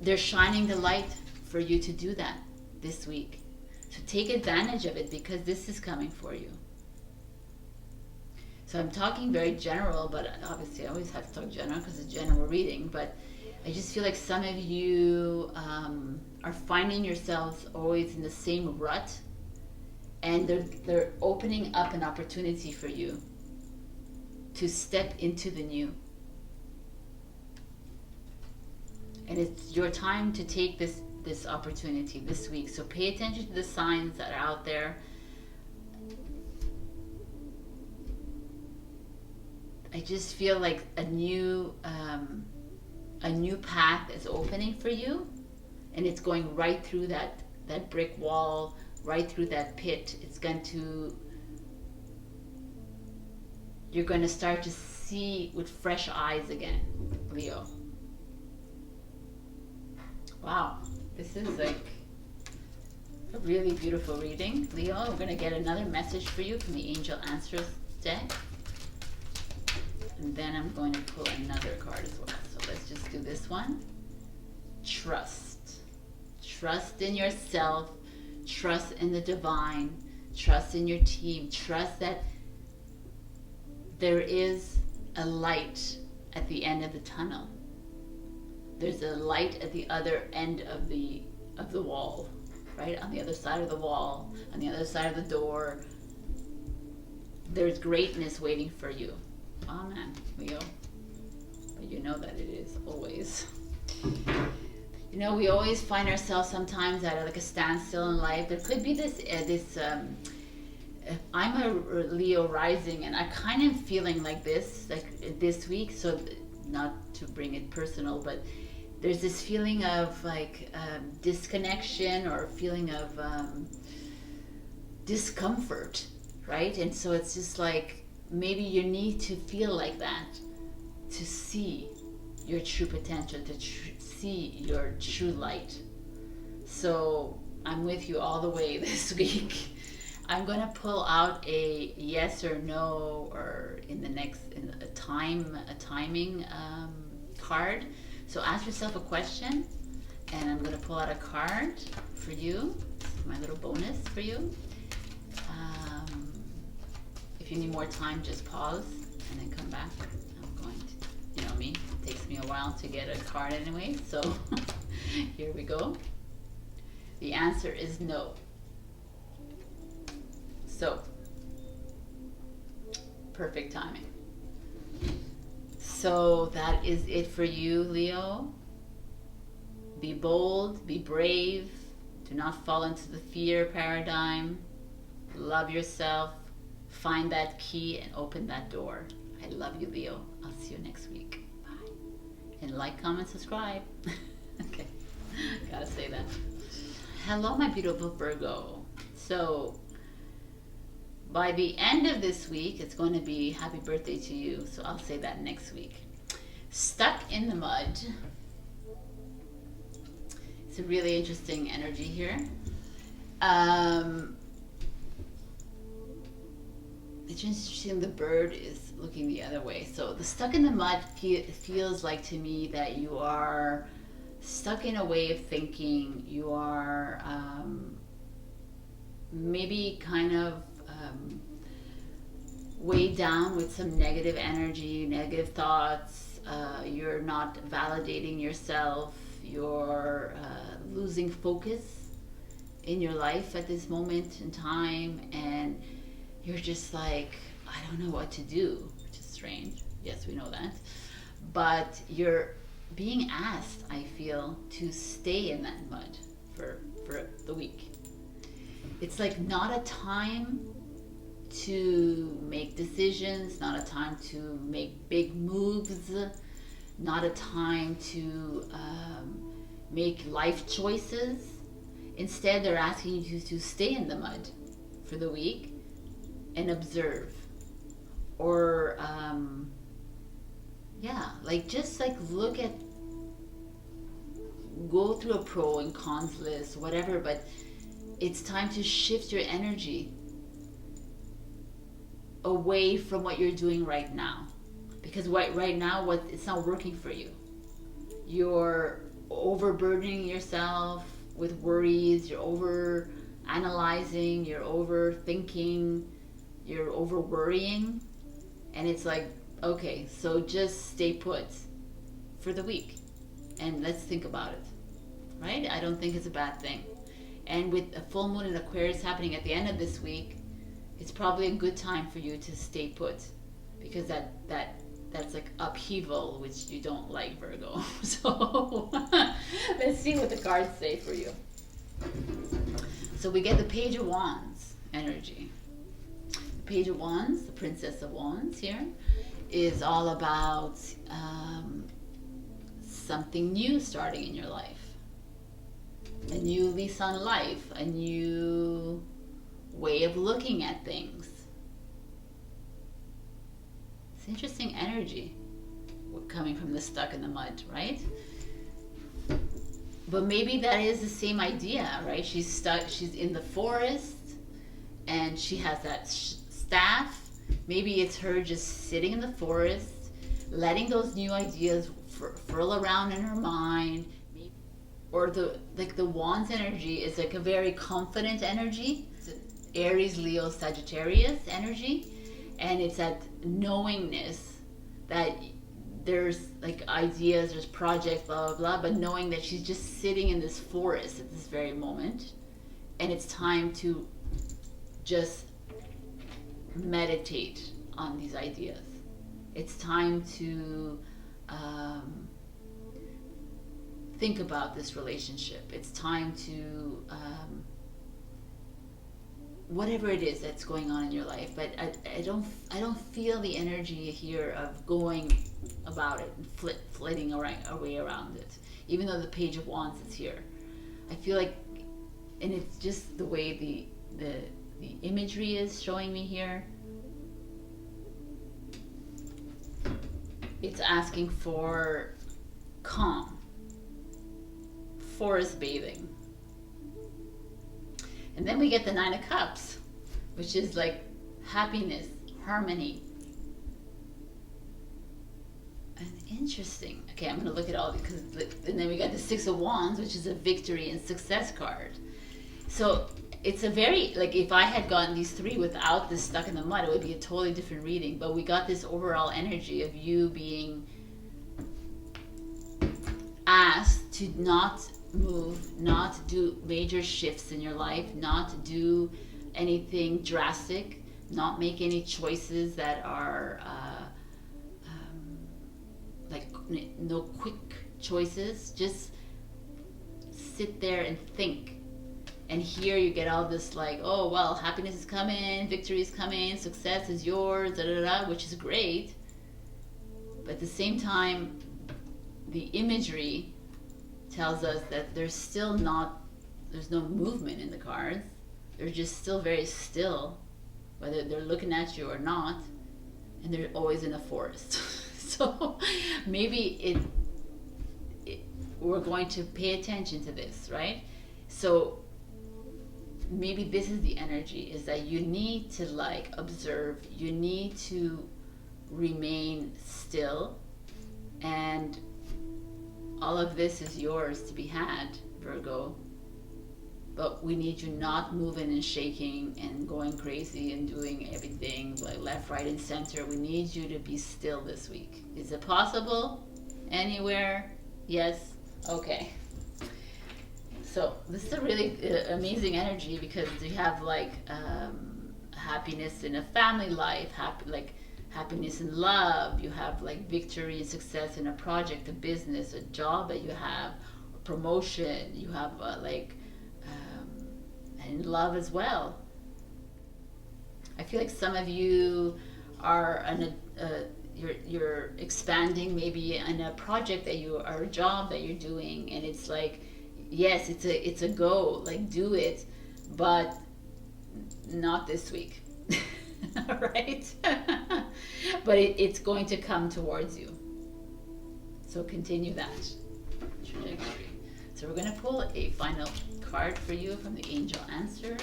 they're shining the light for you to do that this week. So take advantage of it, because this is coming for you. So I'm talking very general, but obviously I always have to talk general because it's general reading, but I just feel like some of you are finding yourselves always in the same rut, and they're opening up an opportunity for you to step into the new. And it's your time to take this opportunity this week. So pay attention to the signs that are out there. I just feel like a new path is opening for you, and it's going right through that brick wall, right through that pit. You're going to start to see with fresh eyes again, Leo. Wow, this is like a really beautiful reading, Leo. I'm going to get another message for you from the Angel Answers deck. And then I'm going to pull another card as well. So let's just do this one. Trust. Trust in yourself. Trust in the divine. Trust in your team. Trust that there is a light at the end of the tunnel. There's a light at the other end of the wall, right? On the other side of the wall, on the other side of the door. There's greatness waiting for you. Amen, Leo. But you know that it is always. You know, we always find ourselves sometimes at like a standstill in life. There could be this I'm a Leo rising, and I kind of feeling like this week. So not to bring it personal, but there's this feeling of like disconnection, or feeling of discomfort, right? And so it's just like, maybe you need to feel like that to see your true potential, to see your true light. So I'm with you all the way this week. I'm going to pull out a yes or no, or in a timing card. So ask yourself a question, and I'm going to pull out a card for you. This is my little bonus for you. If you need more time, just pause and then come back. I'm going to, you know me, it takes me a while to get a card anyway. So here we go. The answer is no. So, perfect timing. So that is it for you, Leo. Be bold, be brave. Do not fall into the fear paradigm. Love yourself. Find that key and open that door. I love you, Leo. I'll see you next week. Bye. And like, comment, subscribe. Okay, gotta say that. Hello, my beautiful Virgo. So, by the end of this week, it's going to be happy birthday to you. So I'll say that next week. Stuck in the mud. It's a really interesting energy here. It's interesting, the bird is looking the other way. So the stuck in the mud feels like to me that you are stuck in a way of thinking. You are maybe kind of weighed down with some negative energy, negative thoughts. You're not validating yourself. You're losing focus in your life at this moment in time, and you're just like, I don't know what to do, which is strange. Yes, we know that. But you're being asked, I feel, to stay in that mud for the week. It's like not a time to make decisions, not a time to make big moves, not a time to make life choices. Instead, they're asking you to stay in the mud for the week and observe, or just look at, go through a pro and cons list, whatever, but it's time to shift your energy away from what you're doing right now, because right now it's not working for you. You're overburdening yourself with worries, you're over analyzing, you're overthinking, you're over worrying, and it's like, okay, so just stay put for the week. and let's think about it, right? I don't think it's a bad thing. And with a full moon in Aquarius happening at the end of this week, it's probably a good time for you to stay put, because that's like upheaval, which you don't like, Virgo. So let's see what the cards say for you. So we get the Page of Wands energy. The Page of Wands, the Princess of Wands here, is all about something new starting in your life. A new lease on life, a new way of looking at things. It's interesting energy coming from the stuck in the mud, right? But maybe that is the same idea, right? She's stuck, she's in the forest, and she has that staff. Maybe it's her just sitting in the forest, letting those new ideas whirl around in her mind. Or the Wands energy is like a very confident energy. It's an Aries, Leo, Sagittarius energy, and it's that knowingness that there's like ideas, there's projects, blah blah blah, but knowing that she's just sitting in this forest at this very moment, and it's time to just meditate on these ideas. It's time to think about this relationship. It's time to whatever it is that's going on in your life. But I don't feel the energy here of going about it and flitting our way around it. Even though the Page of Wands is here, I feel like, and it's just the way the imagery is showing me here. It's asking for calm, forest bathing. And then we get the Nine of Cups, which is like happiness, harmony. And interesting. Okay, I'm going to look at all because, and then we got the Six of Wands, which is a victory and success card. So it's a very, like, if I had gotten these three without this stuck in the mud, it would be a totally different reading. But we got this overall energy of you being asked to not move, not do major shifts in your life, not do anything drastic, not make any choices that are like no quick choices. Just sit there and think. And here you get all this like, oh well, happiness is coming, victory is coming, success is yours, da da da, which is great. But at the same time, the imagery tells us that there's no movement in the cards. They're just still very still, whether they're looking at you or not, and they're always in a forest. So maybe we're going to pay attention to this, right? So maybe this is the energy, is that you need to like observe, you need to remain still, and all of this is yours to be had, Virgo. But we need you not moving and shaking and going crazy and doing everything like left, right, and center. We need you to be still this week. Is it possible? Anywhere? Yes? Okay. So this is a really amazing energy, because you have like happiness in a family life, happiness in love. You have like victory and success in a project, a business, a job that you have, a promotion. You have in love as well. I feel like some of you are you're expanding maybe in a project that you, or a job that you're doing, and it's like, yes, it's a go, like do it, but not this week. Right? But it's going to come towards you. So continue that trajectory. So we're going to pull a final card for you from the Angel Answers.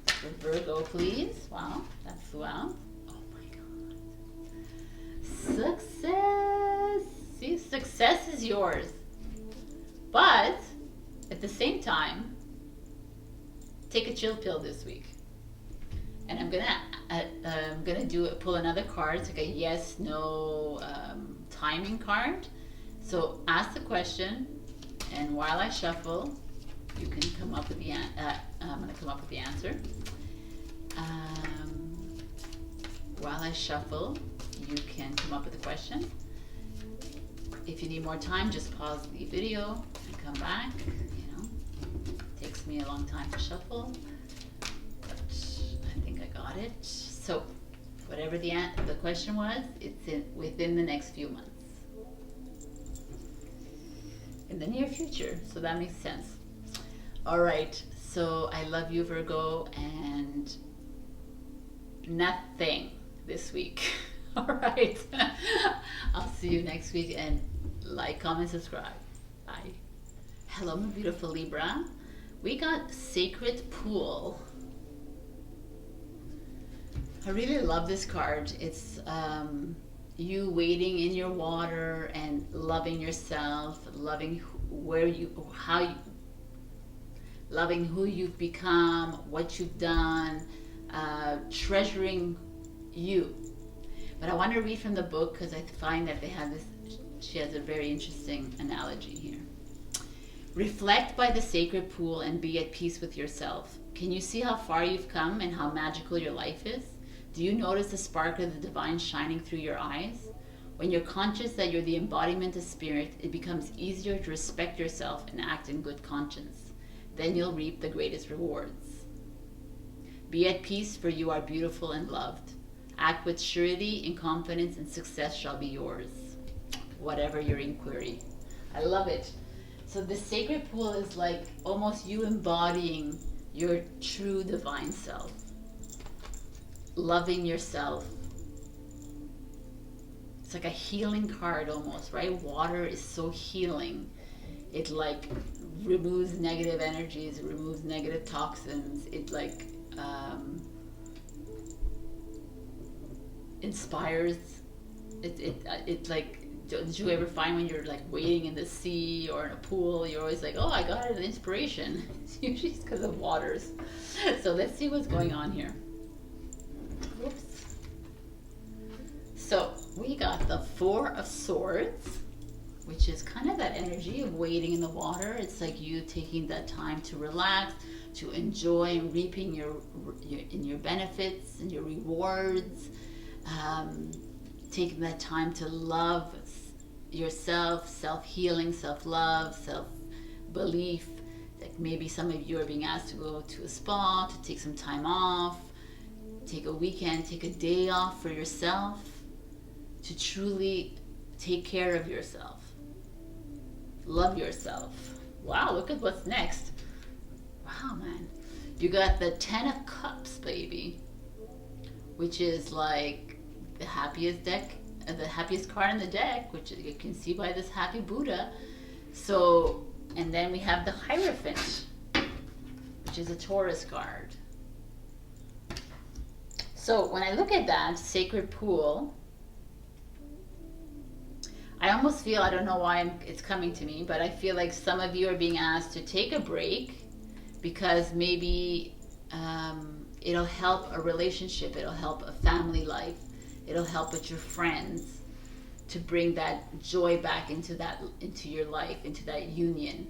For Virgo, please. Wow, that flew out. Oh my God. Success. See, success is yours. But at the same time, take a chill pill this week. And I'm gonna pull another card. It's like a yes/no timing card, So ask the question, and while I shuffle, you can come up with the I'm going to come up with the answer. While I shuffle, you can come up with a question. If you need more time, just pause the video and come back. You know, it takes me a long time to shuffle, but I think I got it. So whatever the question was, it's within the next few months. In the near future, so that makes sense. All right, so I love you, Virgo, and nothing this week. All right, I'll see you next week, and like, comment, subscribe. Bye. Hello, my beautiful Libra. We got Sacred Pool. I really love this card. It's you wading in your water and loving yourself, loving loving who you've become, what you've done, treasuring you. But I want to read from the book because I find that they have this, she has a very interesting analogy here. Reflect by the sacred pool and be at peace with yourself. Can you see how far you've come and how magical your life is? Do you notice the spark of the divine shining through your eyes? When you're conscious that you're the embodiment of spirit, it becomes easier to respect yourself and act in good conscience. Then you'll reap the greatest rewards. Be at peace, for you are beautiful and loved. Act with surety and confidence, and success shall be yours, whatever your inquiry. I love it. So the sacred pool is like almost you embodying your true divine self. Loving yourself. It's like a healing card almost, right? Water is so healing. It like removes negative energies, it removes negative toxins. It like inspires. It like, did you ever find when you're like wading in the sea or in a pool, you're always like, oh, I got an inspiration. It's usually because of waters. So let's see what's going on here. Oops. So we got the Four of Swords, which is kind of that energy of wading in the water. It's like you taking that time to relax, to enjoy and reaping your benefits and your rewards. Taking that time to love yourself, self-healing, self-love, self-belief. Like maybe some of you are being asked to go to a spa, to take some time off, take a weekend, take a day off for yourself, to truly take care of yourself. Love yourself. Wow, look at what's next. Wow, man. You got the Ten of Cups, baby, which is like the happiest card in the deck, which you can see by this happy Buddha. So, and then we have the Hierophant, which is a Taurus card. So when I look at that sacred pool, I almost feel, I don't know why it's coming to me, but I feel like some of you are being asked to take a break because maybe it'll help a relationship, it'll help a family life, it'll help with your friends to bring that joy back into your life, into that union.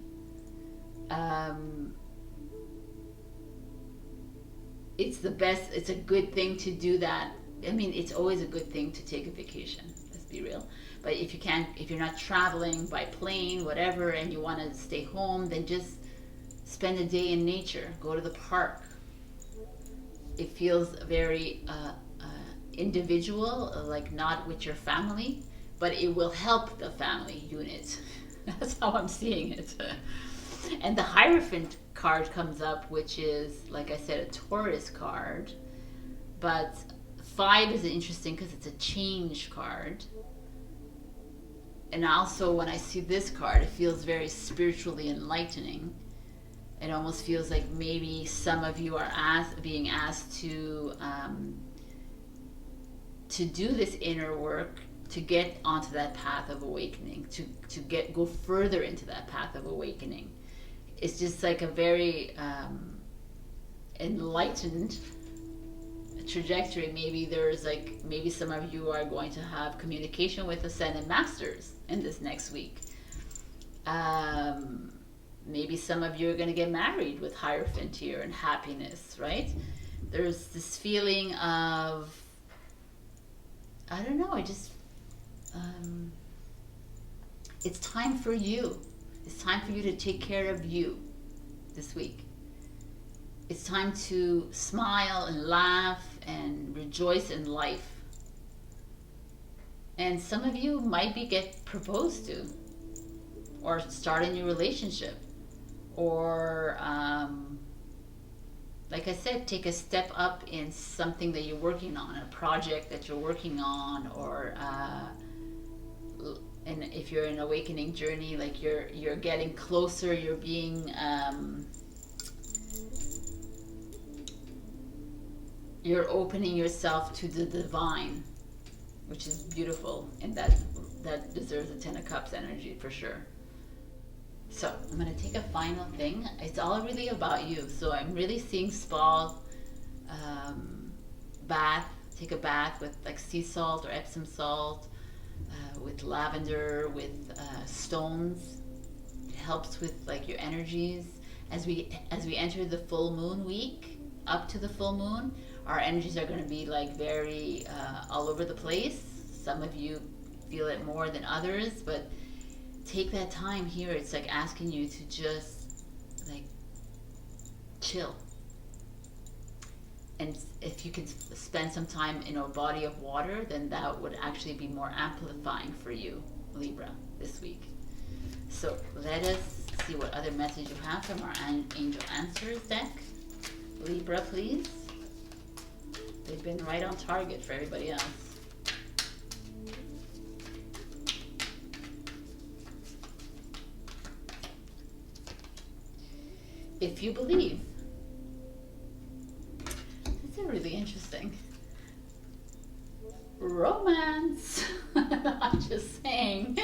It's the best, it's a good thing to do that. I mean, it's always a good thing to take a vacation, let's be real. But if you're not traveling by plane, whatever, and you want to stay home, then just spend a day in nature, go to the park. It feels very individual, like not with your family, but it will help the family unit. That's how I'm seeing it. And the Hierophant card comes up, which is, like I said, a Taurus card. But 5 is interesting because it's a change card. And also when I see this card, it feels very spiritually enlightening. It almost feels like maybe some of you are being asked to do this inner work, to get onto that path of awakening, to go further into that path of awakening. It's just like a very enlightened trajectory. Maybe some of you are going to have communication with Ascended Masters in this next week. Maybe some of you are going to get married with Hierophant here and happiness, right? There's this feeling of, I don't know, it's time for you. It's time for you to take care of you this week. It's time to smile and laugh and rejoice in life. And some of you might get proposed to, or start a new relationship, or like I said, take a step up in something that you're working on, a project that you're working on, or and if you're in an awakening journey, like you're getting closer, you're being you're opening yourself to the divine, which is beautiful, and that deserves a 10 of Cups energy for sure. So I'm going to take a final thing. It's all really about you. So I'm really seeing spa, bath, take a bath with like sea salt or Epsom salt, with lavender, with stones. It helps with like your energies. As we enter the full moon week, up to the full moon, our energies are going to be like very all over the place. Some of you feel it more than others, but take that time here. It's like asking you to just like chill. And if you can spend some time in a body of water, then that would actually be more amplifying for you, Libra, this week. So let us see what other message you have from our Angel Answers deck. Libra, please. They've been right on target for everybody else. If you believe. This is really interesting. Romance. I'm just saying.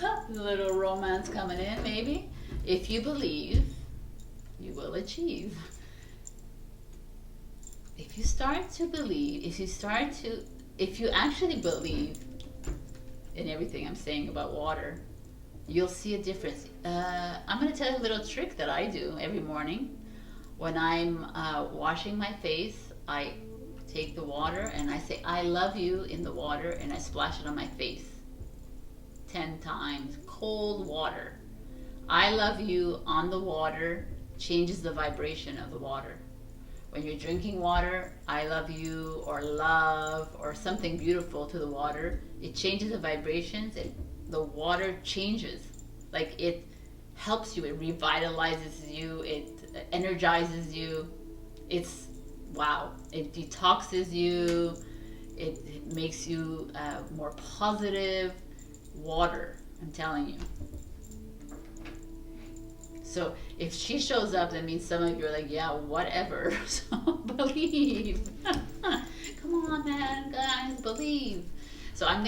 A little romance coming in, maybe. If you believe, you will achieve. If you start to believe, if you actually believe in everything I'm saying about water, you'll see a difference. I'm going to tell you a little trick that I do every morning. When I'm washing my face, I take the water and I say, I love you in the water, and I splash it on my face 10 times. Cold water. I love you on the water changes the vibration of the water. When you're drinking water, I love you, or love, or something beautiful to the water, it changes the vibrations, and the water changes. Like, it helps you, it revitalizes you, it energizes you. It's wow. It detoxes you, it makes you more positive. Water, I'm telling you. So if she shows up, that means some of you are like, yeah, whatever. So believe. Come on, man, guys, believe. So I'm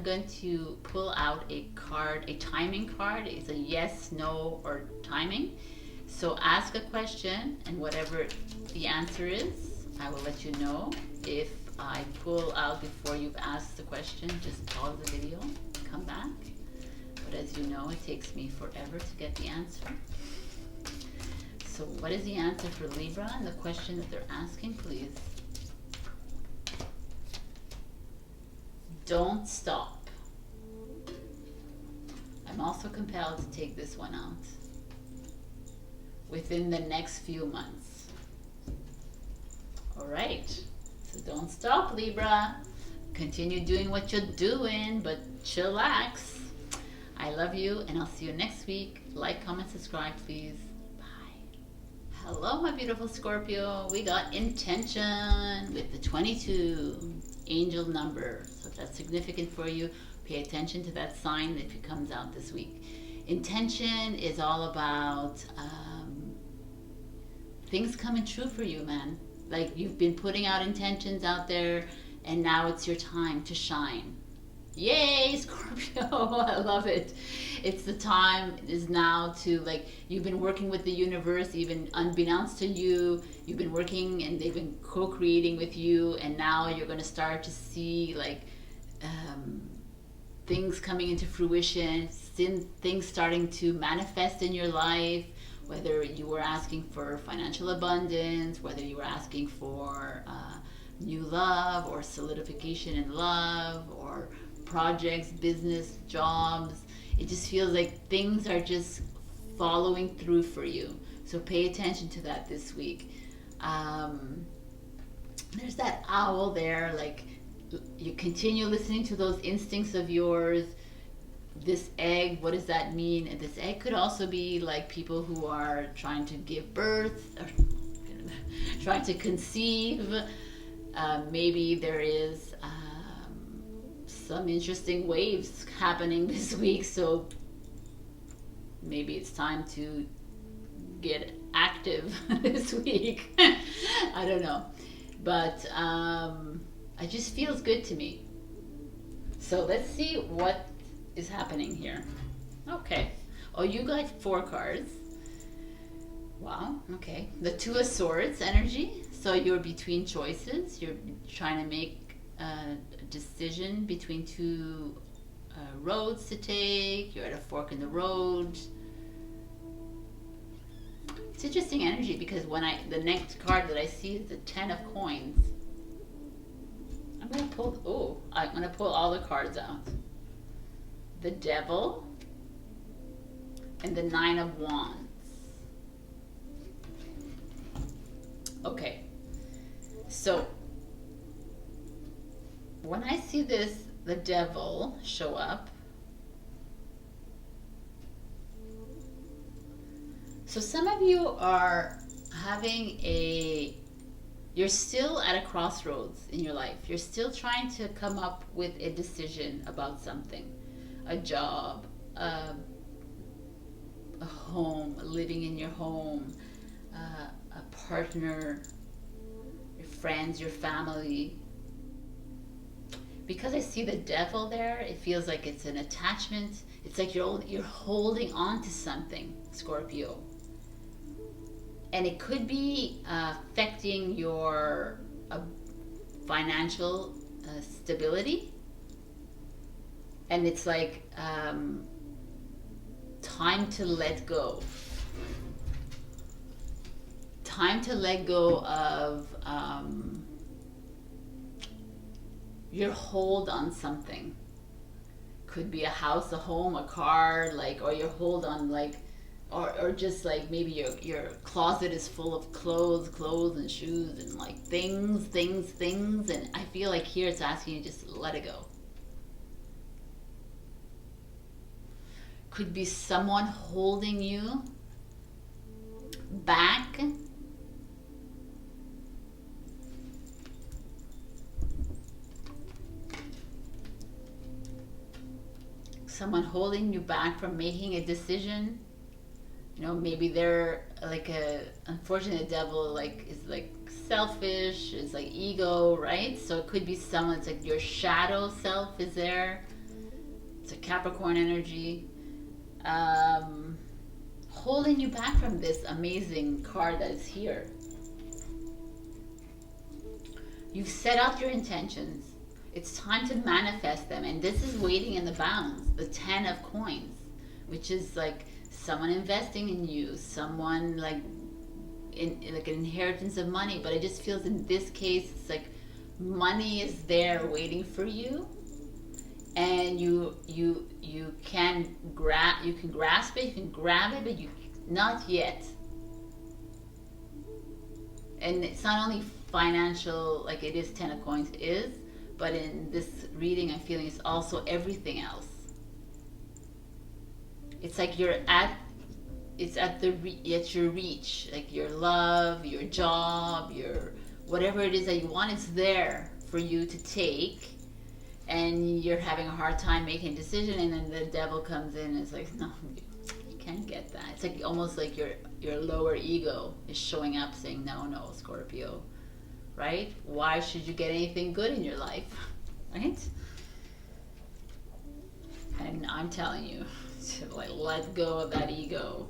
going to pull out a card, a timing card. It's a yes, no, or timing. So ask a question, and whatever the answer is, I will let you know. If I pull out before you've asked the question, just pause the video, come back. But as you know, it takes me forever to get the answer. So what is the answer for Libra, and the question that they're asking, please? Don't stop. I'm also compelled to take this one out. Within the next few months. All right. So don't stop, Libra. Continue doing what you're doing, but chillax. I love you, and I'll see you next week. Like, comment, subscribe, please. Bye. Hello, my beautiful Scorpio. We got intention with the 22 angel number. So if that's significant for you, pay attention to that sign if it comes out this week. Intention is all about things coming true for you, man. Like, you've been putting out intentions out there, and now it's your time to shine. Yay, Scorpio. I love it. It's the time is now to, like, you've been working with the universe, even unbeknownst to you. You've been working, and they've been co-creating with you, and now you're going to start to see, like, things coming into fruition. things starting to manifest in your life, whether you were asking for financial abundance, whether you were asking for new love or solidification in love or projects, business, jobs. It just feels like things are just following through for you. So pay attention to that this week. There's that owl there, like you continue listening to those instincts of yours. This egg, what does that mean? And this egg could also be like people who are trying to give birth or trying to conceive. Maybe there is some interesting waves happening this week, so maybe it's time to get active this week. I don't know, but it just feels good to me. So let's see what is happening here. Okay. Oh, you got 4 cards. Wow. Okay. The Two of Swords energy. So you're between choices. You're trying to make a decision between 2 roads to take. You're at a fork in the road. It's interesting energy because when the next card that I see is the 10 of Coins. I'm gonna pull all the cards out. The Devil and the 9 of Wands. Okay, so when I see this, the Devil show up, so some of you are having you're still at a crossroads in your life. You're still trying to come up with a decision about something. A job, a home, living in your home, a partner, your friends, your family. Because I see the Devil there, it feels like it's an attachment. It's like you're holding on to something, Scorpio. And it could be affecting your financial stability. And it's like time to let go. Time to let go of your hold on something. Could be a house, a home, a car, like, or your hold on, like, or just like maybe your closet is full of clothes and shoes and like things. And I feel like here it's asking you just let it go. Could be someone holding you back. Someone holding you back from making a decision. You know, maybe they're like unfortunately the Devil like is like selfish, is like ego, right? So it could be someone, it's like your shadow self is there. It's a Capricorn energy. Holding you back from this amazing card that is here. You've set out your intentions. It's time to manifest them, and this is waiting in the bounds. The 10 of Coins, which is like someone investing in you, someone like like an inheritance of money. But it just feels in this case it's like money is there waiting for you, and you can grasp it, you can grab it, but you not yet. And it's not only financial, like it is 10 of Coins is, but in this reading I'm feeling it's also everything else. It's like it's at your reach, like your love, your job, your whatever it is that you want, it's there for you to take. And you're having a hard time making a decision, and then the Devil comes in and it's like, no, you can't get that. It's like almost like your lower ego is showing up saying, no, Scorpio, right? Why should you get anything good in your life, right? And I'm telling you to like let go of that ego,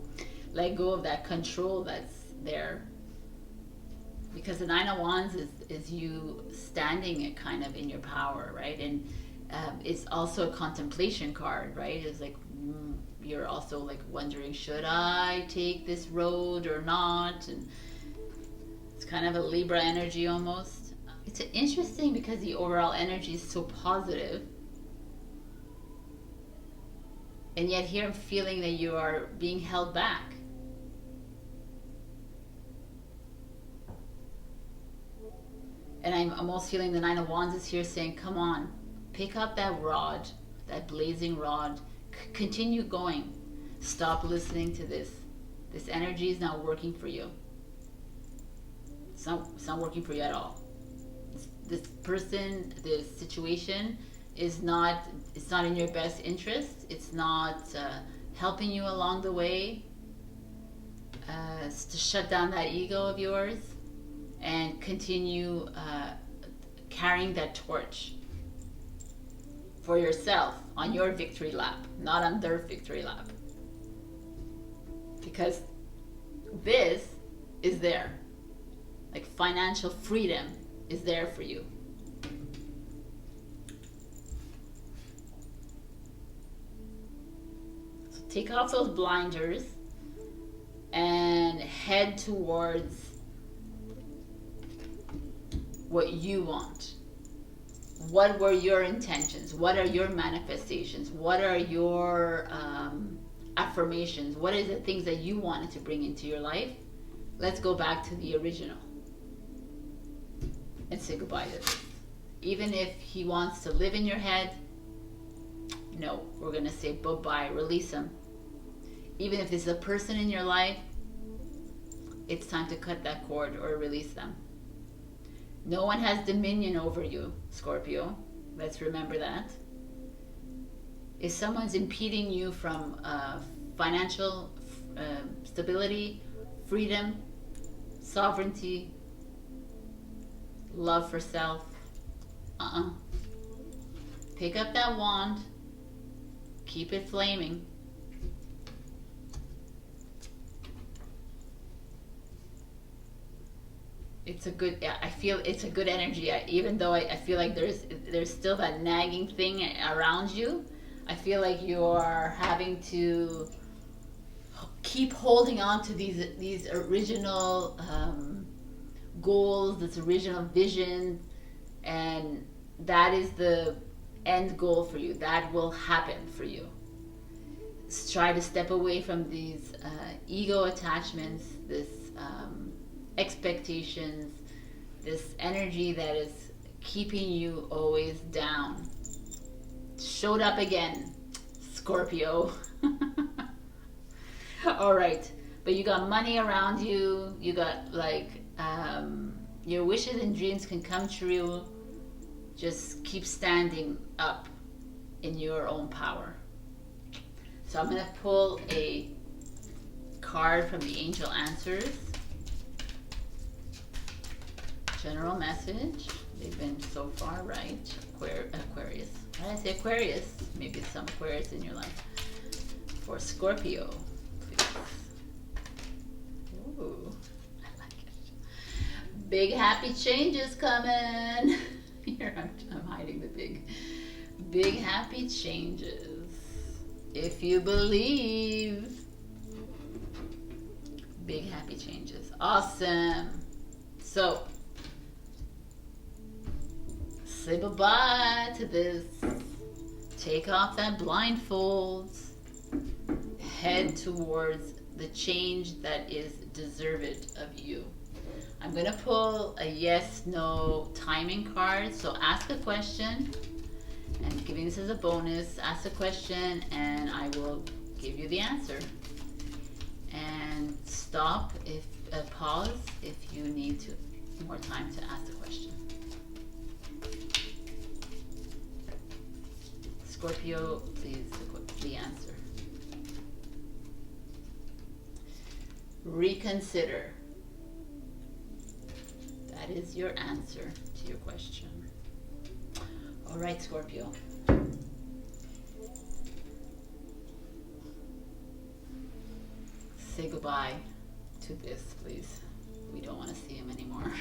let go of that control that's there. Because the 9 of Wands is you standing kind of in your power, right? And it's also a contemplation card, right? It's like, you're also like wondering, should I take this road or not? And it's kind of a Libra energy almost. It's interesting because the overall energy is so positive, and yet here I'm feeling that you are being held back. And I'm almost feeling the Nine of Wands is here saying, come on, pick up that rod, that blazing rod, continue going. Stop listening to this. This energy is not working for you. It's not working for you at all. This person, this situation is not, it's not in your best interest. It's not helping you along the way. It's to shut down that ego of yours and continue carrying that torch for yourself on your victory lap, not on their victory lap. Because this is there. Like financial freedom is there for you. So take off those blinders and head towards what you want. What were your intentions? What are your manifestations? What are your affirmations? What are the things that you wanted to bring into your life? Let's go back to the original and say goodbye to this. Even if he wants to live in your head, no, we're gonna say bye-bye, release him. Even if it's a person in your life, it's time to cut that cord or release them. No one has dominion over you, Scorpio. Let's remember that. If someone's impeding you from financial stability, freedom, sovereignty, love for self, pick up that wand, keep it flaming. It's a good, I feel it's a good energy. Even though I feel like there's still that nagging thing around you, I feel like you are having to keep holding on to these original goals, this original vision, and that is the end goal for you. That will happen for you. Try to step away from these ego attachments, this expectations, this energy that is keeping you always down. Showed up again, Scorpio. All right, but you got money around you. You got like your wishes and dreams can come true. Just keep standing up in your own power. So I'm gonna pull a card from the Angel Answers. General message. They've been so far right. Aquarius. Why did I say Aquarius? Maybe some Aquarius in your life. For Scorpio, please. Ooh, I like it. Big happy changes coming. Here I'm hiding the big happy changes. If you believe. Big happy changes. Awesome. So say bye-bye to this. Take off that blindfold. Head towards the change that is deserved of you. I'm going to pull a yes-no timing card. So ask a question. And giving this as a bonus. Ask a question and I will give you the answer. And stop if pause if you need to more time to ask the question. Scorpio, please, the answer. Reconsider. That is your answer to your question. All right, Scorpio. Say goodbye to this, please. We don't want to see him anymore.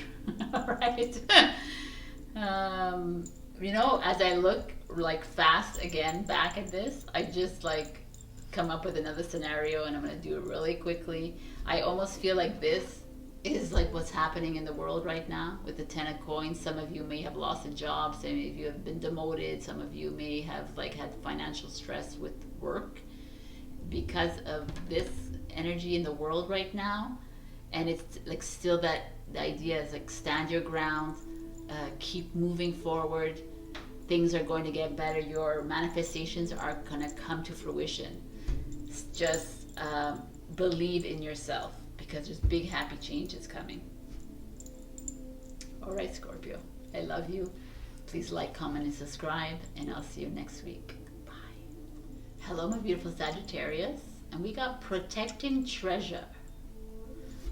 All right. You know, as I look like fast again back at this, I just like come up with another scenario, and I'm going to do it really quickly. I almost feel like this is like what's happening in the world right now with the 10 of coins. Some of you may have lost a job, some of you have been demoted, some of you may have like had financial stress with work because of this energy in the world right now. And it's like still that the idea is like stand your ground, keep moving forward. Things are going to get better. Your manifestations are going to come to fruition. Just believe in yourself, because there's big happy changes coming. All right, Scorpio, I love you. Please like, comment, and subscribe, and I'll see you next week. Bye. Hello, my beautiful Sagittarius, and we got Protecting Treasure.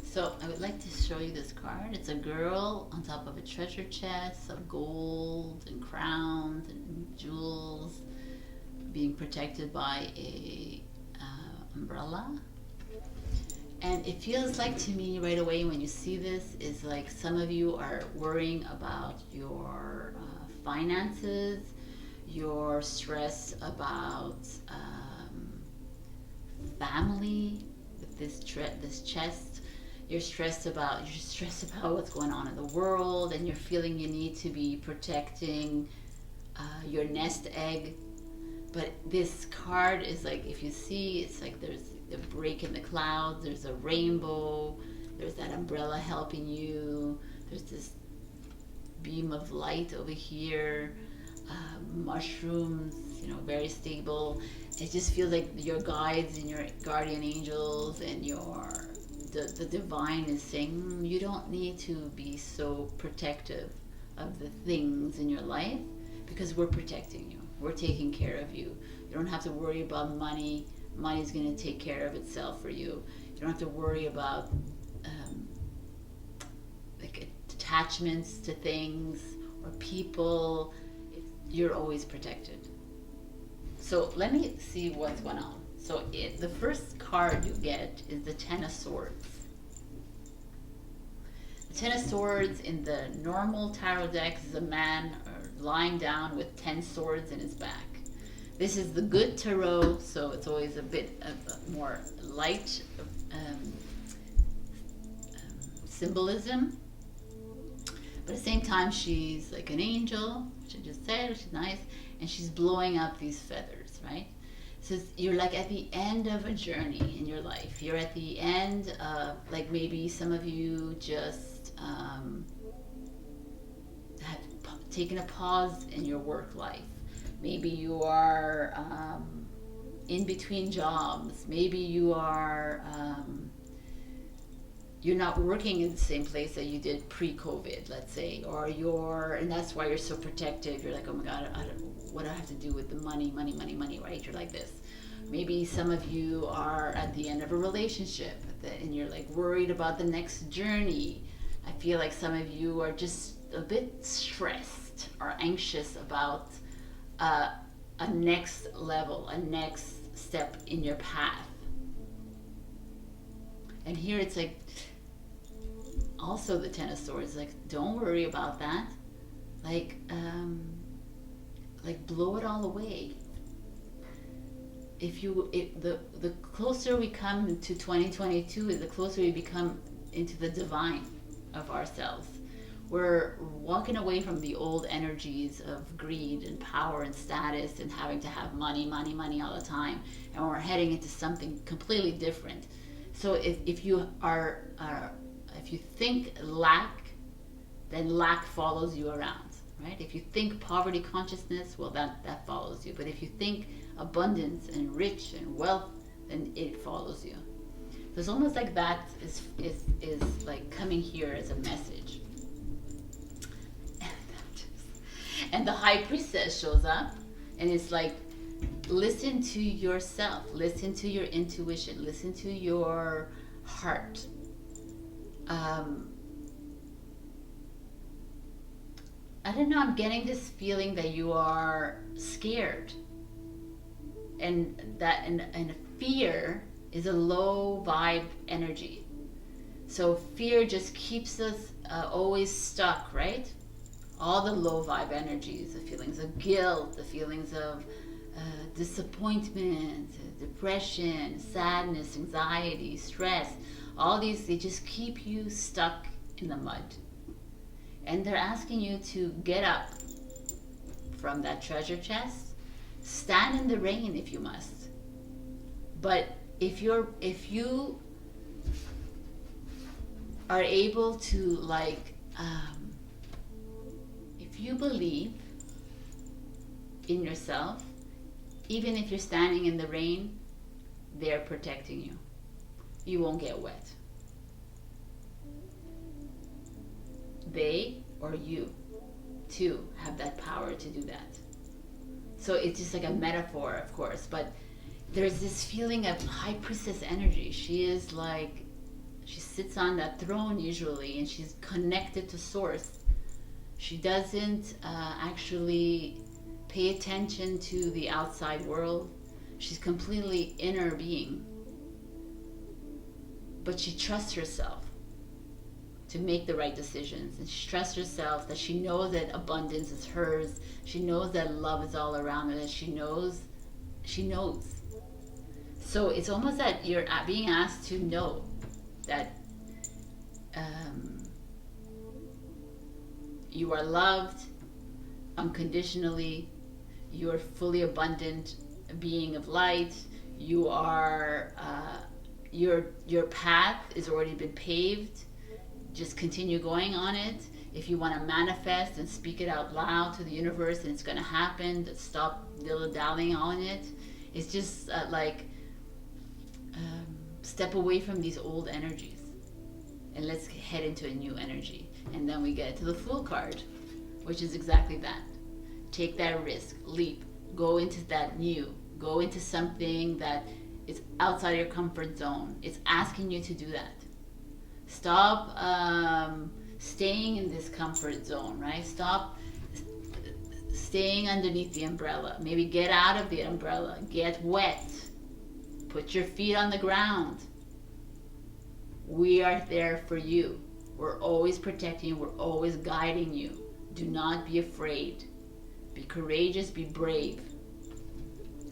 So I would like to show you this card. It's a girl on top of a treasure chest of gold and crowns and jewels, being protected by a umbrella. And it feels like to me right away when you see this is like some of you are worrying about your finances, you're stressed about family with this chest. You're stressed about what's going on in the world, and you're feeling you need to be protecting your nest egg. But this card is like, if you see, it's like there's a break in the clouds, there's a rainbow, there's that umbrella helping you, there's this beam of light over here, mushrooms, you know, very stable. It just feels like your guides and your guardian angels and the divine is saying, you don't need to be so protective of the things in your life, because we're protecting you. We're taking care of you. You don't have to worry about money. Money's going to take care of itself for you. You don't have to worry about like attachments to things or people. You're always protected. So let me see what's going on. So the first card you get is the 10 of Swords. The 10 of Swords in the normal tarot deck is a man lying down with 10 swords in his back. This is the good tarot, so it's always a bit of a more light symbolism. But at the same time, she's like an angel, which I just said, which is nice, and she's blowing up these feathers, right? So you're like at the end of a journey in your life. You're at the end of, like, maybe some of you just have taken a pause in your work life. Maybe you are in between jobs. Maybe you are you're not working in the same place that you did pre-COVID, let's say, or and that's why you're so protective. You're like, oh my God, what do I have to do with the money, right? You're like this. Maybe some of you are at the end of a relationship and you're like worried about the next journey. I feel like some of you are just a bit stressed or anxious about a next level, a next step in your path. And here it's like, also the 10 of Swords, like, don't worry about that. Like blow it all away. The closer we come to 2022, the closer we become into the divine of ourselves. We're walking away from the old energies of greed and power and status and having to have money all the time, and we're heading into something completely different. So if you are if you think lack, then lack follows you around, right? If you think poverty consciousness, well, that follows you. But if you think abundance and rich and wealth, then it follows you. So it's almost like that is like coming here as a message. And the High Priestess shows up, and it's like, listen to yourself, listen to your intuition, listen to your heart. I don't know, I'm getting this feeling that you are scared, and fear is a low vibe energy. So fear just keeps us always stuck, right? All the low vibe energies, the feelings of guilt, the feelings of disappointment, depression, sadness, anxiety, stress, all these, they just keep you stuck in the mud. And they're asking you to get up from that treasure chest, stand in the rain if you must. But if you are able to, like, if you believe in yourself, even if you're standing in the rain, they're protecting you. You won't get wet. They or you too have that power to do that. So it's just like a metaphor, of course, but there's this feeling of high priestess energy. She is like, she sits on that throne usually, and she's connected to source. She doesn't actually pay attention to the outside world. She's completely inner being. But she trusts herself to make the right decisions, and she trusts herself that she knows that abundance is hers. She knows that love is all around her, that she knows. So it's almost that you're being asked to know that you are loved unconditionally. You are fully abundant being of light. You are your path has already been paved. Just continue going on it. If you want to manifest and speak it out loud to the universe, and it's going to happen, stop dilly-dallying on it. It's just step away from these old energies and let's head into a new energy. And then we get to the Fool card, which is exactly that. Take that risk, leap, go into that new, go into something that is outside your comfort zone. It's asking you to do that. Stop staying in this comfort zone, right? Stop staying underneath the umbrella. Maybe get out of the umbrella, get wet, put your feet on the ground. We are there for you. We're always protecting you. We're always guiding you. Do not be afraid. Be courageous, be brave.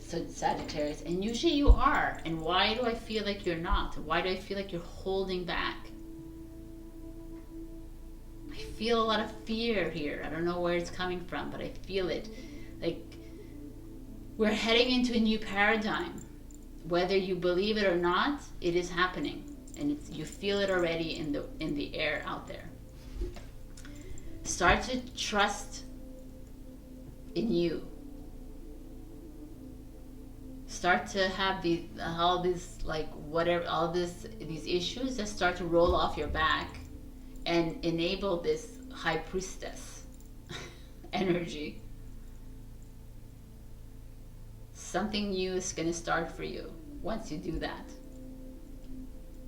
So Sagittarius, and usually you are. And why do I feel like you're not? Why do I feel like you're holding back? I feel a lot of fear here. I don't know where it's coming from, but I feel it. Like we're heading into a new paradigm. Whether you believe it or not, it is happening, and you feel it already in the air out there. Start to trust in you. Start to have these issues that start to roll off your back, and enable this high priestess energy. Something new is going to start for you once you do that.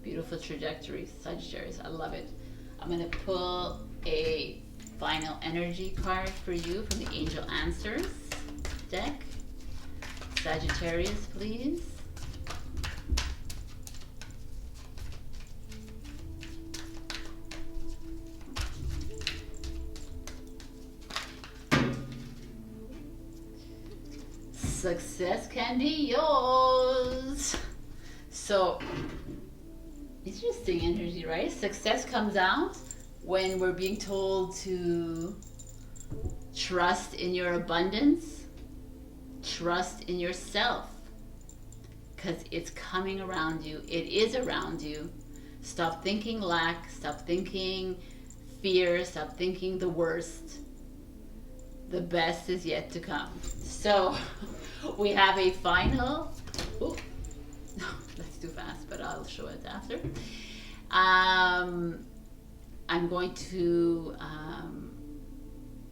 Beautiful trajectory, Sagittarius. I love it. I'm going to pull a final energy card for you from the Angel Answers deck. Sagittarius, please. Success can be yours. So, interesting energy, right? Success comes out when we're being told to trust in your abundance, trust in yourself, because it's coming around you. It is around you. Stop thinking lack, stop thinking fear, stop thinking the worst. The best is yet to come. So we have a final, that's too fast, but I'll show it after. I'm going to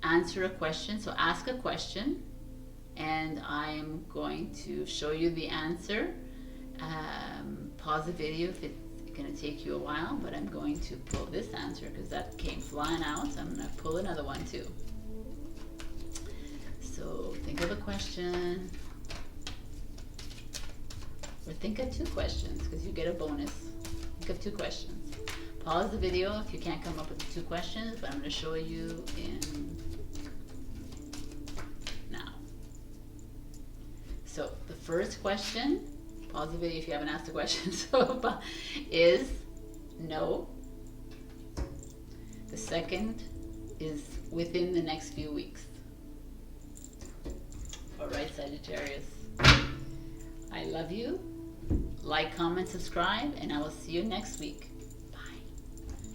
answer a question. So ask a question, and I'm going to show you the answer. Pause the video if it's going to take you a while, but I'm going to pull this answer because that came flying out. So I'm going to pull another one too. So think of a question, or think of two questions because you get a bonus. Think of two questions. Pause the video if you can't come up with the two questions, but I'm going to show you in now. first question, pause the video if you haven't asked the question, so is no. The second is within the next few weeks. All right, Sagittarius. I love you. Like, comment, subscribe, and I will see you next week.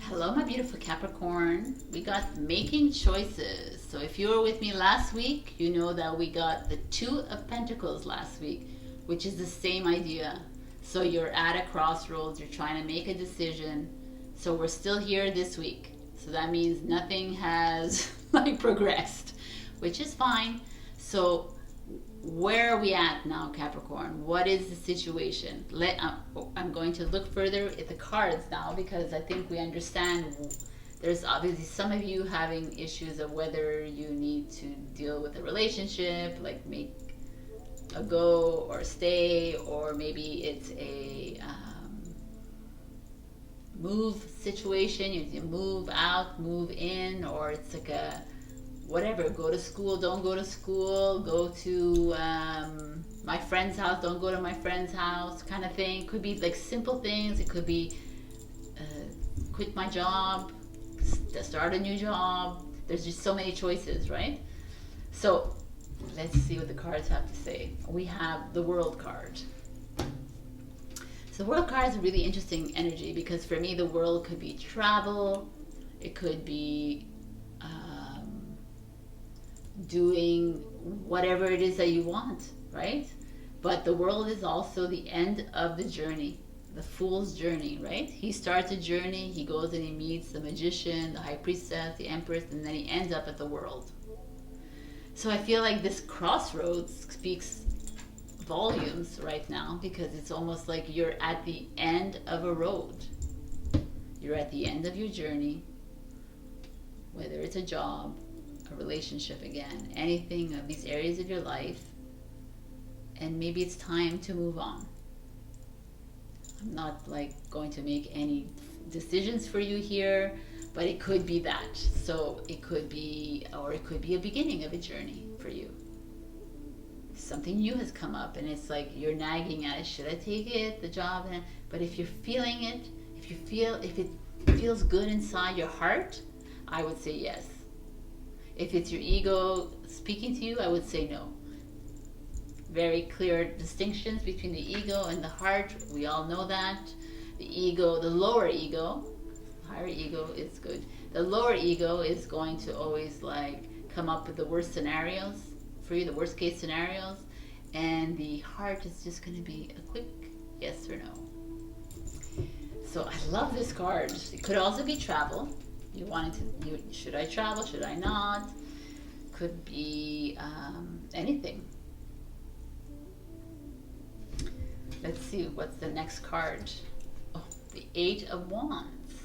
Hello, my beautiful Capricorn. We got making choices. So if you were with me last week, you know that we got the Two of Pentacles last week, which is the same idea. So you're at a crossroads, you're trying to make a decision. So we're still here this week. So that means nothing has like progressed, which is fine. So where are we at now, Capricorn? What is the situation? I'm going to look further at the cards now, because I think we understand there's obviously some of you having issues of whether you need to deal with a relationship, like make a go or stay, or maybe it's a move situation. You move out, move in, or it's like a whatever, go to school, don't go to school, go to my friend's house, don't go to my friend's house, kind of thing. Could be like simple things. It could be quit my job, start a new job. There's just so many choices, right? So let's see what the cards have to say. We have the World card. So the World card is a really interesting energy, because for me the world could be travel, it could be doing whatever it is that you want, right? But the world is also the end of the journey, the Fool's journey, right? He starts a journey, he goes and he meets the Magician, the High Priestess, the Empress, and then he ends up at the world. So I feel like this crossroads speaks volumes right now, because it's almost like you're at the end of a road. You're at the end of your journey, whether it's a job, a relationship, again, anything of these areas of your life, and maybe it's time to move on. I'm not like going to make any decisions for you here, but it could be that. So it could be, or it could be a beginning of a journey for you. Something new has come up and it's like you're nagging at it. Should I take it, the job? But if you're feeling it, if it feels good inside your heart, I would say yes. If it's your ego speaking to you, I would say no. Very clear distinctions between the ego and the heart. We all know that. The ego, the lower ego, higher ego is good. The lower ego is going to always like come up with the worst scenarios for you, the worst case scenarios. And the heart is just going to be a quick yes or no. So I love this card. It could also be travel. You wanted to, should I travel? Should I not? Could be anything. Let's see, what's the next card? Oh, the Eight of Wands.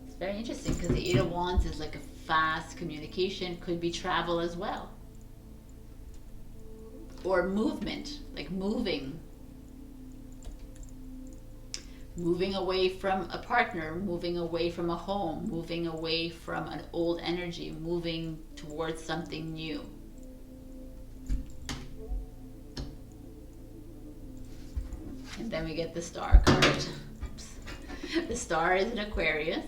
It's very interesting, because the Eight of Wands is like a fast communication. Could be travel as well. Or movement, like moving. Moving away from a partner, moving away from a home, moving away from an old energy, moving towards something new. And then we get the Star card. The Star is an Aquarius.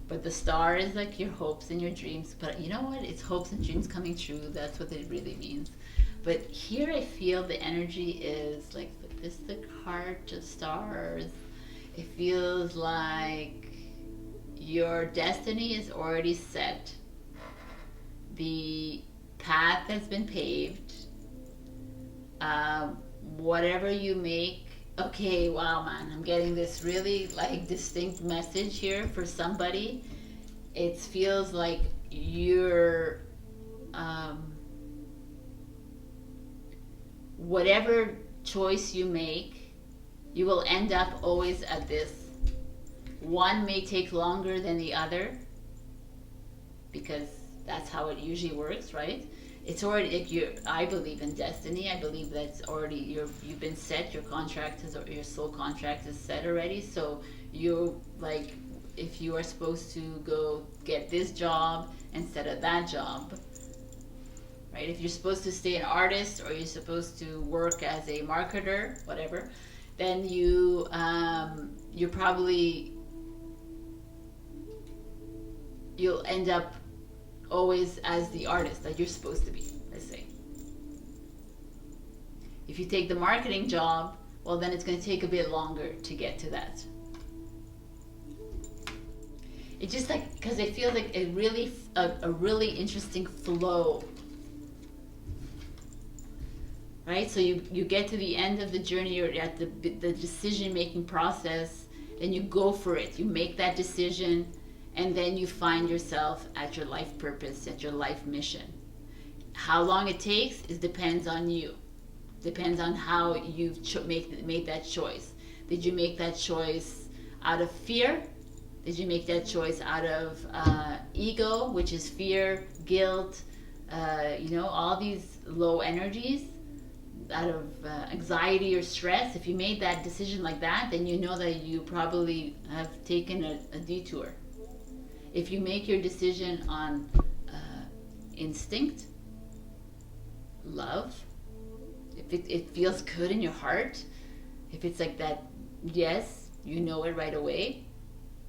But the Star is like your hopes and your dreams. But you know what? It's hopes and dreams coming true. That's what it really means. But here I feel the energy is like this, the heart of stars. It feels like your destiny is already set. The path has been paved. Whatever you make, okay, wow, man, I'm getting this really like distinct message here for somebody. It feels like you're whatever choice you make, you will end up always at this. One may take longer than the other, because that's how it usually works, right? It's already, like I believe in destiny. I believe that's already, you've been set, your contract is, or your soul contract is set already. So you, like, if you are supposed to go get this job instead of that job, right? If you're supposed to stay an artist or you're supposed to work as a marketer, whatever, then you're probably, you'll end up always as the artist that you're supposed to be, let's say. If you take the marketing job, well, then it's going to take a bit longer to get to that. It's just like, because it feels like a really interesting flow, right? So you get to the end of the journey, or at the decision-making process, then you go for it. You make that decision, and then you find yourself at your life purpose, at your life mission. How long it takes depends on you. Depends on how you've made that choice. Did you make that choice out of fear? Did you make that choice out of ego, which is fear, guilt, all these low energies, out of anxiety or stress? If you made that decision like that, then you know that you probably have taken a detour. If you make your decision on instinct, love, if it feels good in your heart, if it's like that, yes, you know it right away,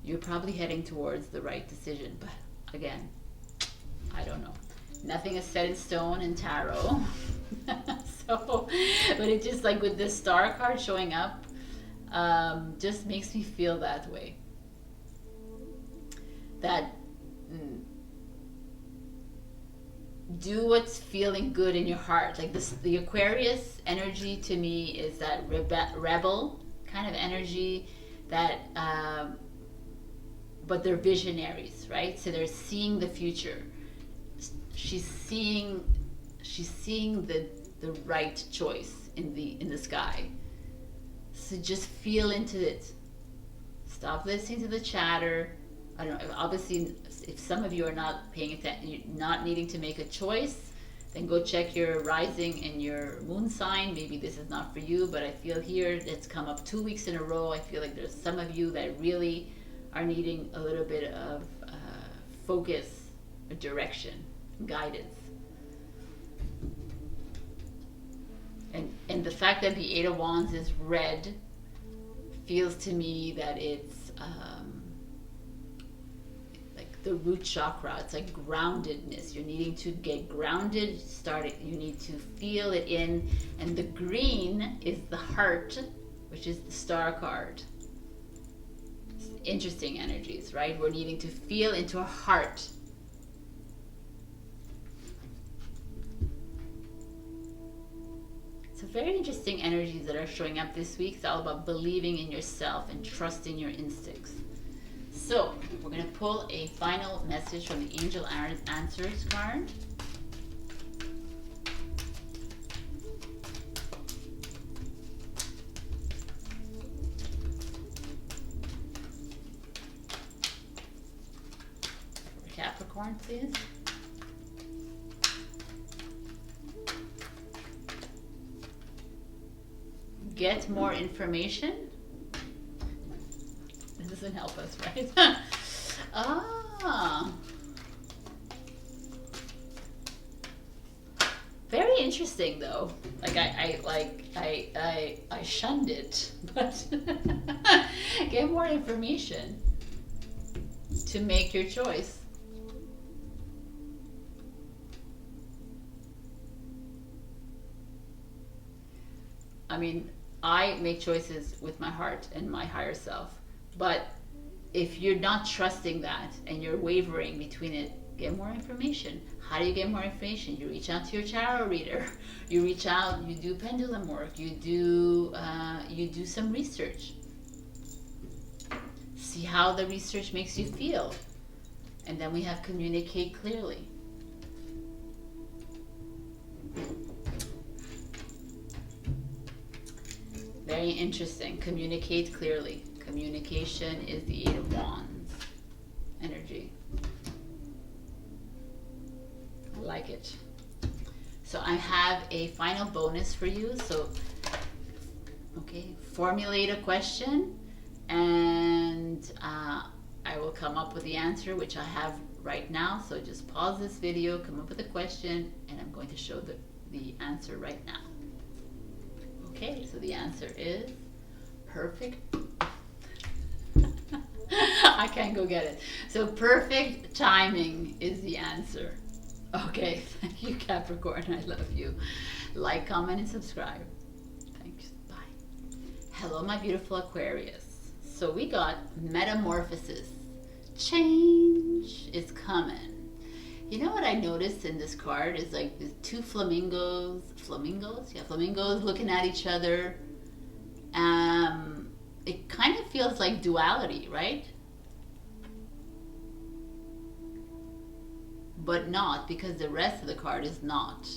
you're probably heading towards the right decision. But again, I don't know. Nothing is set in stone in tarot. So, but it just, like, with this star card showing up, just makes me feel that way. That do what's feeling good in your heart. Like this, the Aquarius energy to me is that rebel kind of energy, that but they're visionaries, right? So they're seeing the future. She's seeing the right choice in the sky. So just feel into it. Stop listening to the chatter. I don't know, obviously, if some of you are not paying attention, you're not needing to make a choice, then go check your rising and your moon sign. Maybe this is not for you, but I feel here it's come up 2 weeks in a row. I feel like there's some of you that really are needing a little bit of focus, direction, guidance. And the fact that the Eight of Wands is red feels to me that it's the root chakra. It's like groundedness. You're needing to get grounded, you need to feel it in. And the green is the heart, which is the star card. It's interesting energies, right? We're needing to feel into our heart. So very interesting energies that are showing up this week. It's all about believing in yourself and trusting your instincts. So we're going to pull a final message from the Angel Answers card. For Capricorn, please. Get more information. Doesn't help us, right? Very interesting, though. Like I shunned it, but get more information to make your choice. I mean, I make choices with my heart and my higher self. But if you're not trusting that and you're wavering between it, get more information. How do you get more information? You reach out to your tarot reader. You reach out, you do pendulum work, you do some research. See how the research makes you feel. And then we have communicate clearly. Very interesting. Communicate clearly. Communication is the Eight of Wands energy. I like it. So I have a final bonus for you. So, okay, formulate a question, and I will come up with the answer, which I have right now. So just pause this video, come up with a question, and I'm going to show the answer right now. Okay, so the answer is perfect. I can't go get it. So perfect timing is the answer. Okay, thank you, Capricorn. I love you. Like, comment, and subscribe. Thanks. Bye. Hello, my beautiful Aquarius. So we got metamorphosis. Change is coming. You know what I noticed in this card is like the two flamingos. Yeah, flamingos looking at each other. It kind of feels like duality, right? But not, because the rest of the card is not.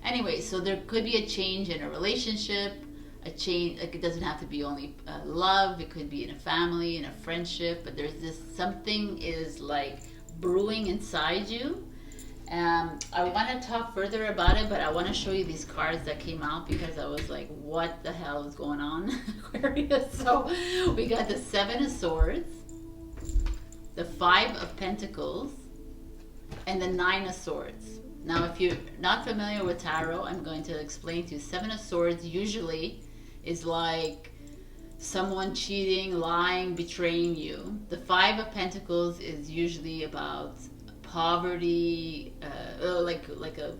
Anyway, so there could be a change in a relationship, a change, like it doesn't have to be only love, it could be in a family, in a friendship, but there's this, something is like brewing inside you. I want to talk further about it, but I want to show you these cards that came out because I was like, what the hell is going on, Aquarius? So we got the Seven of Swords, the Five of Pentacles, and the Nine of Swords. Now, if you're not familiar with tarot, I'm going to explain to you. Seven of Swords usually is like someone cheating, lying, betraying you. The Five of Pentacles is usually about poverty, like a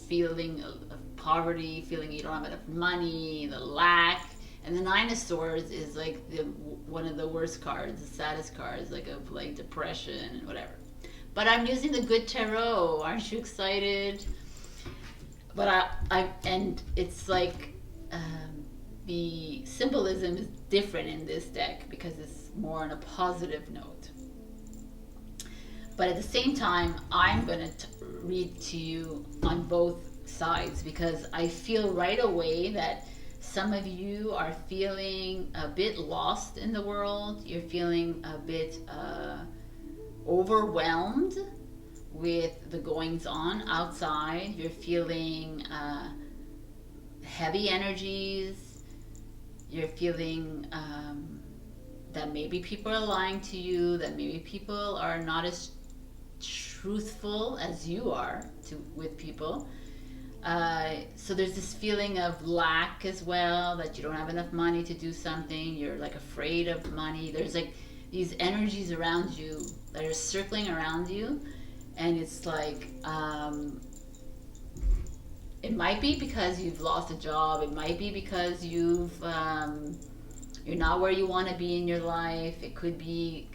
feeling of poverty, feeling you don't have enough money, the lack. And the Nine of Swords is like one of the worst cards, the saddest cards, like of like depression and whatever. But I'm using the good tarot. Aren't you excited? But and it's like the symbolism is different in this deck because it's more on a positive note. But at the same time, I'm going to read to you on both sides because I feel right away that some of you are feeling a bit lost in the world. You're feeling a bit overwhelmed with the goings on outside. You're feeling heavy energies. You're feeling that maybe people are lying to you, that maybe people are not as truthful as you are with people. So there's this feeling of lack as well, that you don't have enough money to do something. You're like afraid of money. There's like these energies around you that are circling around you, and it's like it might be because you've lost a job. It might be because you're not where you want to be in your life. It could be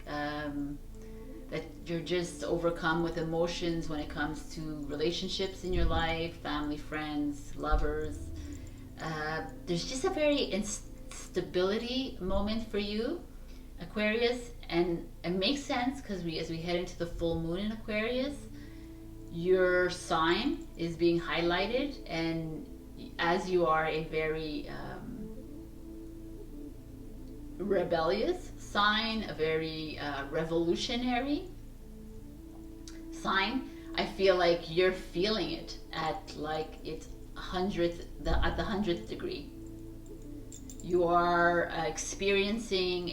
that you're just overcome with emotions when it comes to relationships in your life, family, friends, lovers. There's just a very instability moment for you, Aquarius, and it makes sense because as we head into the full moon in Aquarius, your sign is being highlighted, and as you are a very rebellious sign, a very revolutionary sign, I feel like you're feeling it at like it's at the 100th degree. You are experiencing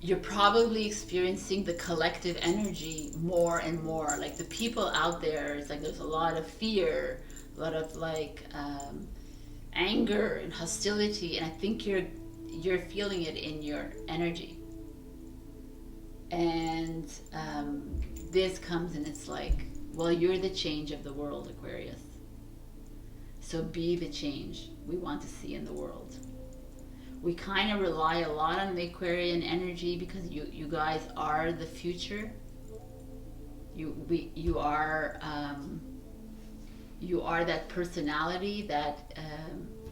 you're probably experiencing the collective energy more and more. Like the people out there, it's like there's a lot of fear, a lot of like anger and hostility, and I think you're feeling it in your energy. And this comes and it's like, well, you're the change of the world, Aquarius. So be the change we want to see in the world. We kind of rely a lot on the Aquarian energy because you guys are the future. You are that personality that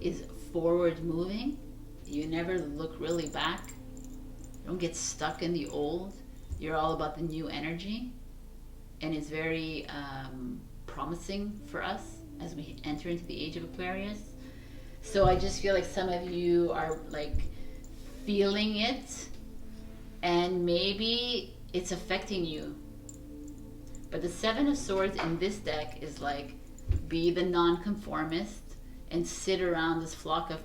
is forward moving. You never look really back. You don't get stuck in the old. You're all about the new energy, and it's very promising for us as we enter into the age of Aquarius. So I just feel like some of you are like feeling it, and maybe it's affecting you. But the Seven of Swords in this deck is like, be the nonconformist and sit around this flock of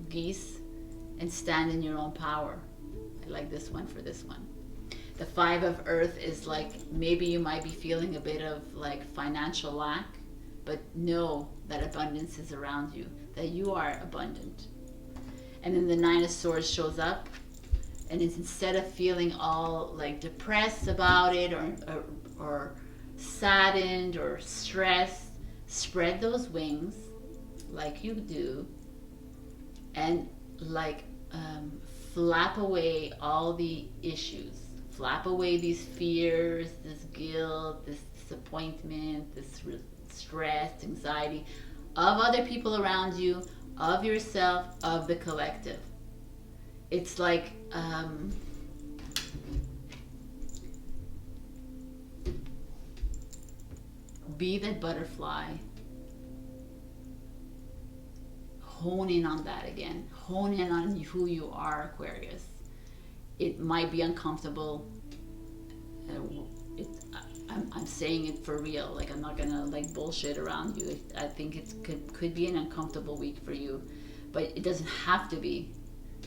geese and stand in your own power. like this one for this one. The 5 of Earth is like, maybe you might be feeling a bit of like financial lack, but know that abundance is around you, that you are abundant. And then the 9 of Swords shows up, and it's, instead of feeling all like depressed about it or saddened or stressed, spread those wings like you do, and like flap away all the issues. Flap away these fears, this guilt, this disappointment, this stress, anxiety of other people around you, of yourself, of the collective. It's like be that butterfly. Hone in on that again. Hone in on who you are, Aquarius. It might be uncomfortable. I'm saying it for real. Like, I'm not gonna like bullshit around you. I think it could be an uncomfortable week for you, but it doesn't have to be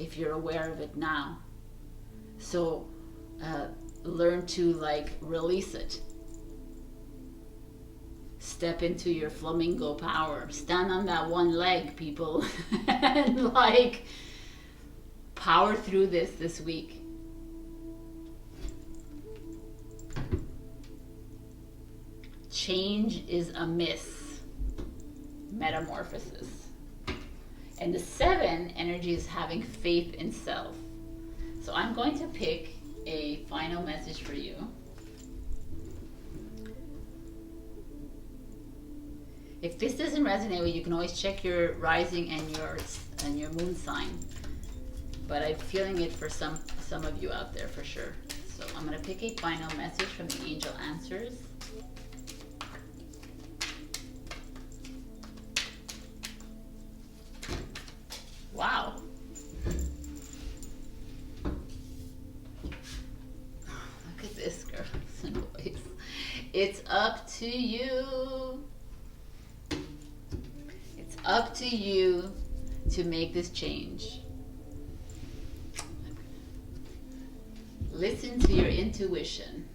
if you're aware of it now. So learn to like release it. Step into your flamingo power. Stand on that one leg, people, and like power through this week. Change is a miss. Metamorphosis. And the 7 energy is having faith in self. So I'm going to pick a final message for you. If this doesn't resonate with you, you can always check your rising and your moon sign. But I'm feeling it for some of you out there for sure. So I'm going to pick a final message from the Angel Answers. Wow. Look at this, girls and boys. It's up to you. It's up to you to make this change. Listen to your intuition.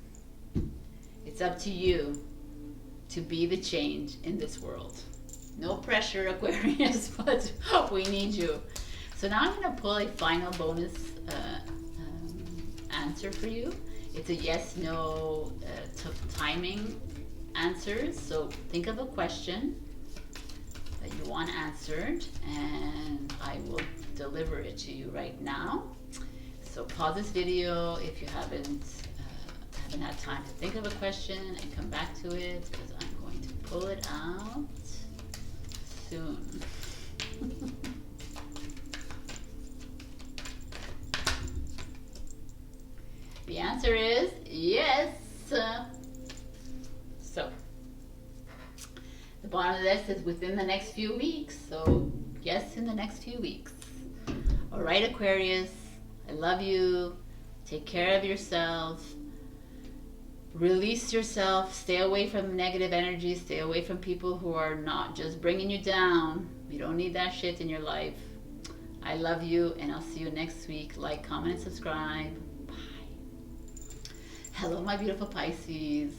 It's up to you to be the change in this world. No pressure, Aquarius, but we need you. So now I'm going to pull a final bonus answer for you. It's a yes/no timing answers. So think of a question that you want answered, and I will deliver it to you right now. So pause this video if you haven't had time to think of a question, and come back to it, because I'm going to pull it out soon. The answer is yes. So the bottom of this is within the next few weeks. So yes, in the next few weeks. All right, Aquarius, I love you. Take care of yourself. Release yourself. Stay away from negative energy. Stay away from people who are not just bringing you down. You don't need that shit in your life. I love you, and I'll see you next week. Like, comment, and subscribe. Bye. Hello, my beautiful Pisces.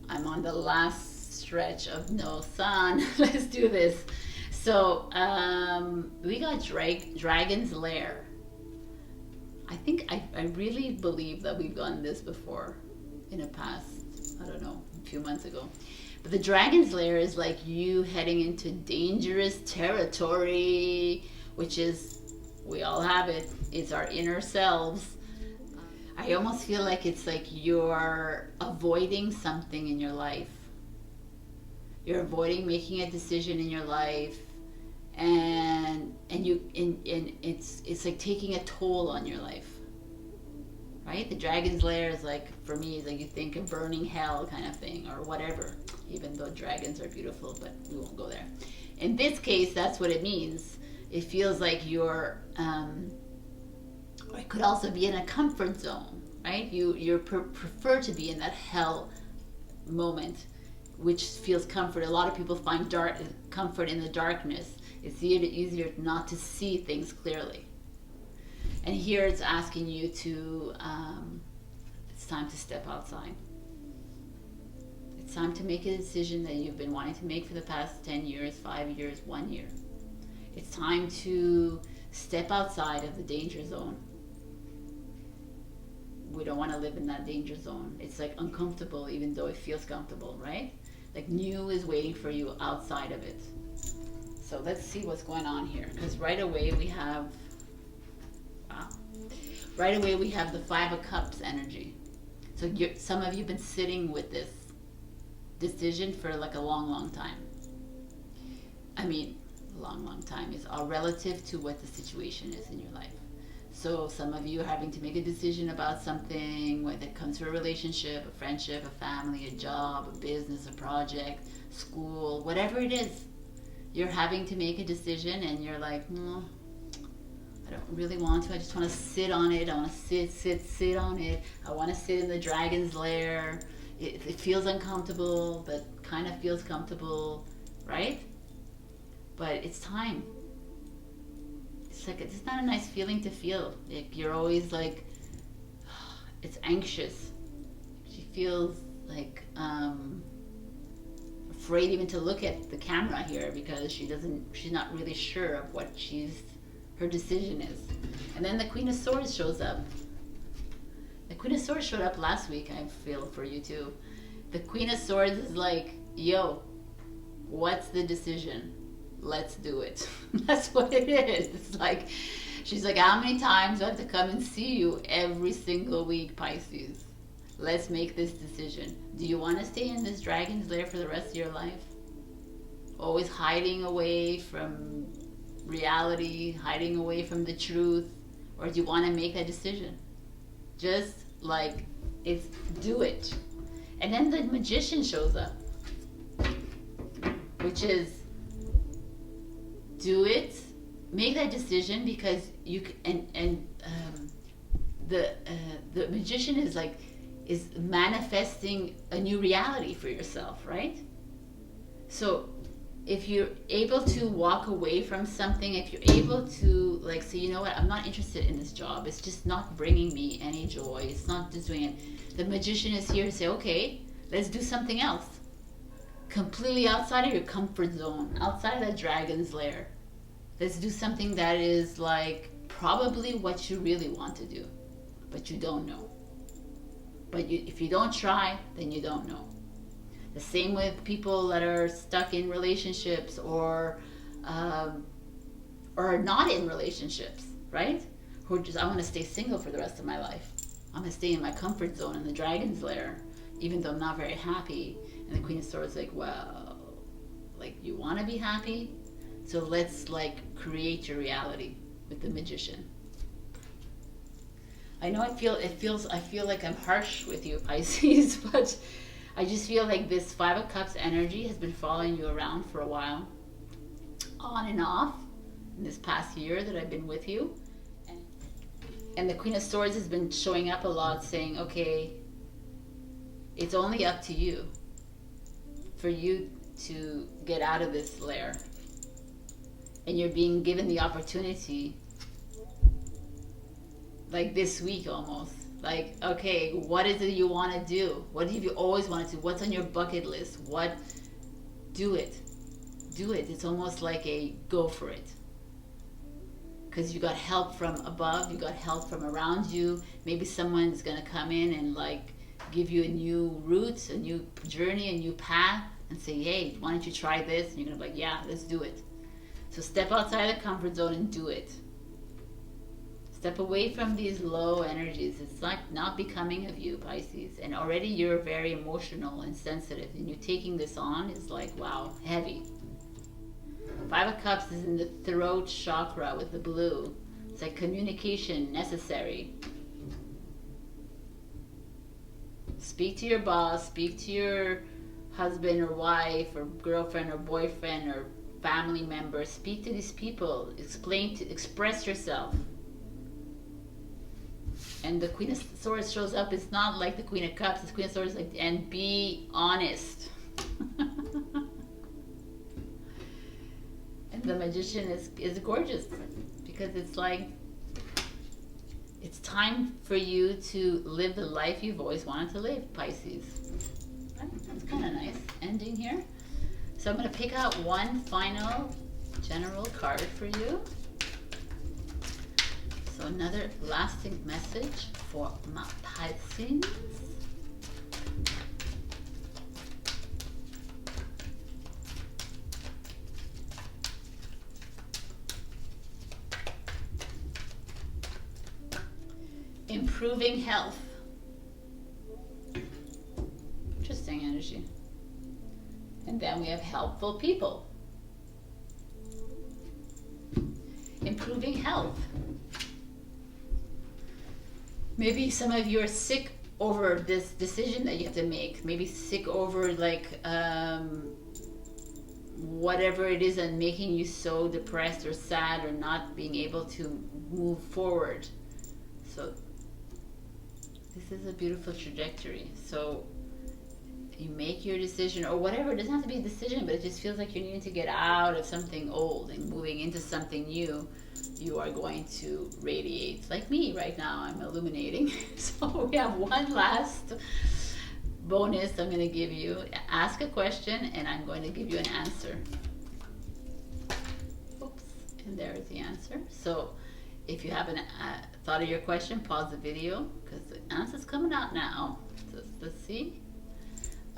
I'm on the last stretch of no sun. Let's do this. So we got Dragon's Lair. I think I really believe that we've done this before in the past, I don't know, a few months ago. But the Dragon's Lair is like you heading into dangerous territory, which is, we all have it, it's our inner selves. I almost feel like it's like you're avoiding something in your life. You're avoiding making a decision in your life, and it's like taking a toll on your life. Right? The Dragon's Lair is like, for me, is like you think of burning hell kind of thing, or whatever, even though dragons are beautiful, but we won't go there. In this case, that's what it means. It feels like you're, or it could also be in a comfort zone, right? You prefer to be in that hell moment, which feels comfort. A lot of people find comfort in the darkness. It's easier not to see things clearly. And here it's asking you to, it's time to step outside. It's time to make a decision that you've been wanting to make for the past 10 years, 5 years, 1 year. It's time to step outside of the danger zone. We don't want to live in that danger zone. It's like uncomfortable even though it feels comfortable, right? Like new is waiting for you outside of it. So let's see what's going on here, because right away we have, wow, right away we have the Five of Cups energy. So some of you have been sitting with this decision for like a long time. I mean, long time is all relative to what the situation is in your life. So some of you are having to make a decision about something, whether it comes to a relationship, a friendship, a family, a job, a business, a project, school, whatever it is. You're having to make a decision and you're like, no, I don't really want to. I just want to sit on it. I want to sit on it. I want to sit in the dragon's lair. It feels uncomfortable, but kind of feels comfortable, right? But it's time. It's like, it's not a nice feeling to feel. Like you're always like, it's anxious. She feels like afraid even to look at the camera here because she's not really sure of what her decision is. And then the Queen of Swords shows up. The Queen of Swords showed up last week, I feel, for you too. The Queen of Swords is like, yo, what's the decision? Let's do it. That's what it is. It's like, she's like, how many times do I have to come and see you every single week, Pisces? Let's make this decision. Do you want to stay in this dragon's lair for the rest of your life? Always hiding away from reality, hiding away from the truth? Or do you want to make that decision? Just like, it's do it. And then the Magician shows up, which is, do it, make that decision, because you can, the Magician is manifesting a new reality for yourself, right? So if you're able to walk away from something, if you're able to like say, you know what, I'm not interested in this job, it's just not bringing me any joy, it's not just doing it, the Magician is here to say, okay, let's do something else completely outside of your comfort zone, outside of the dragon's lair. Let's do something that is like probably what you really want to do, but you don't know. But if you don't try, then you don't know. The same with people that are stuck in relationships or not in relationships, right? Who are just, I want to stay single for the rest of my life. I'm going to stay in my comfort zone in the dragon's lair, even though I'm not very happy. And the Queen of Swords is like, well, like, you want to be happy? So let's like create your reality with the Magician. I know I feel like I'm harsh with you, Pisces, but I just feel like this Five of Cups energy has been following you around for a while, on and off, in this past year that I've been with you. And the Queen of Swords has been showing up a lot saying, okay, it's only up to you for you to get out of this lair. And you're being given the opportunity, like this week almost. Like, okay, what is it you want to do? What have you always wanted to do? What's on your bucket list? What? Do it. Do it. It's almost like a go for it. Because you got help from above, you got help from around you. Maybe someone's going to come in and like give you a new route, a new journey, a new path, and say, hey, why don't you try this? And you're going to be like, yeah, let's do it. So step outside the comfort zone and do it. Step away from these low energies. It's like not becoming of you, Pisces. And already you're very emotional and sensitive. And you taking this on is like, wow, heavy. Five of Cups is in the throat chakra with the blue. It's like communication necessary. Speak to your boss. Speak to your husband or wife or girlfriend or boyfriend or family member. Speak to these people. Express yourself. And the Queen of Swords shows up. It's not like the Queen of Cups. It's Queen of Swords, like, and be honest. And the Magician is gorgeous because it's like, It's time for you to live the life you've always wanted to live, Pisces. Right? That's kind of nice ending here. So I'm going to pick out one final general card for you. So another lasting message for my Pisces. Improving health. Interesting energy. And then we have helpful people. Improving health. Maybe some of you are sick over this decision that you have to make. Maybe sick over like whatever it is and making you so depressed or sad or not being able to move forward. So this is a beautiful trajectory. So you make your decision or whatever. It doesn't have to be a decision, but it just feels like you're needing to get out of something old and moving into something new. You are going to radiate. Like me right now, I'm illuminating. So we have one last bonus I'm going to give you. Ask a question and I'm going to give you an answer. Oops, and there's the answer. So if you haven't thought of your question, pause the video because the answer's coming out now. So let's see.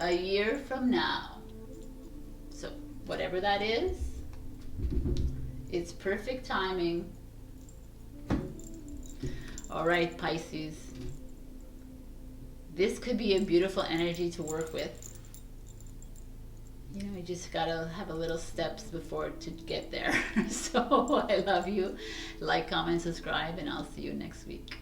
A year from now. So whatever that is, it's perfect timing. All right, Pisces. This could be a beautiful energy to work with. You know, you just gotta have a little steps before to get there. So I love you. Like, comment, subscribe, and I'll see you next week.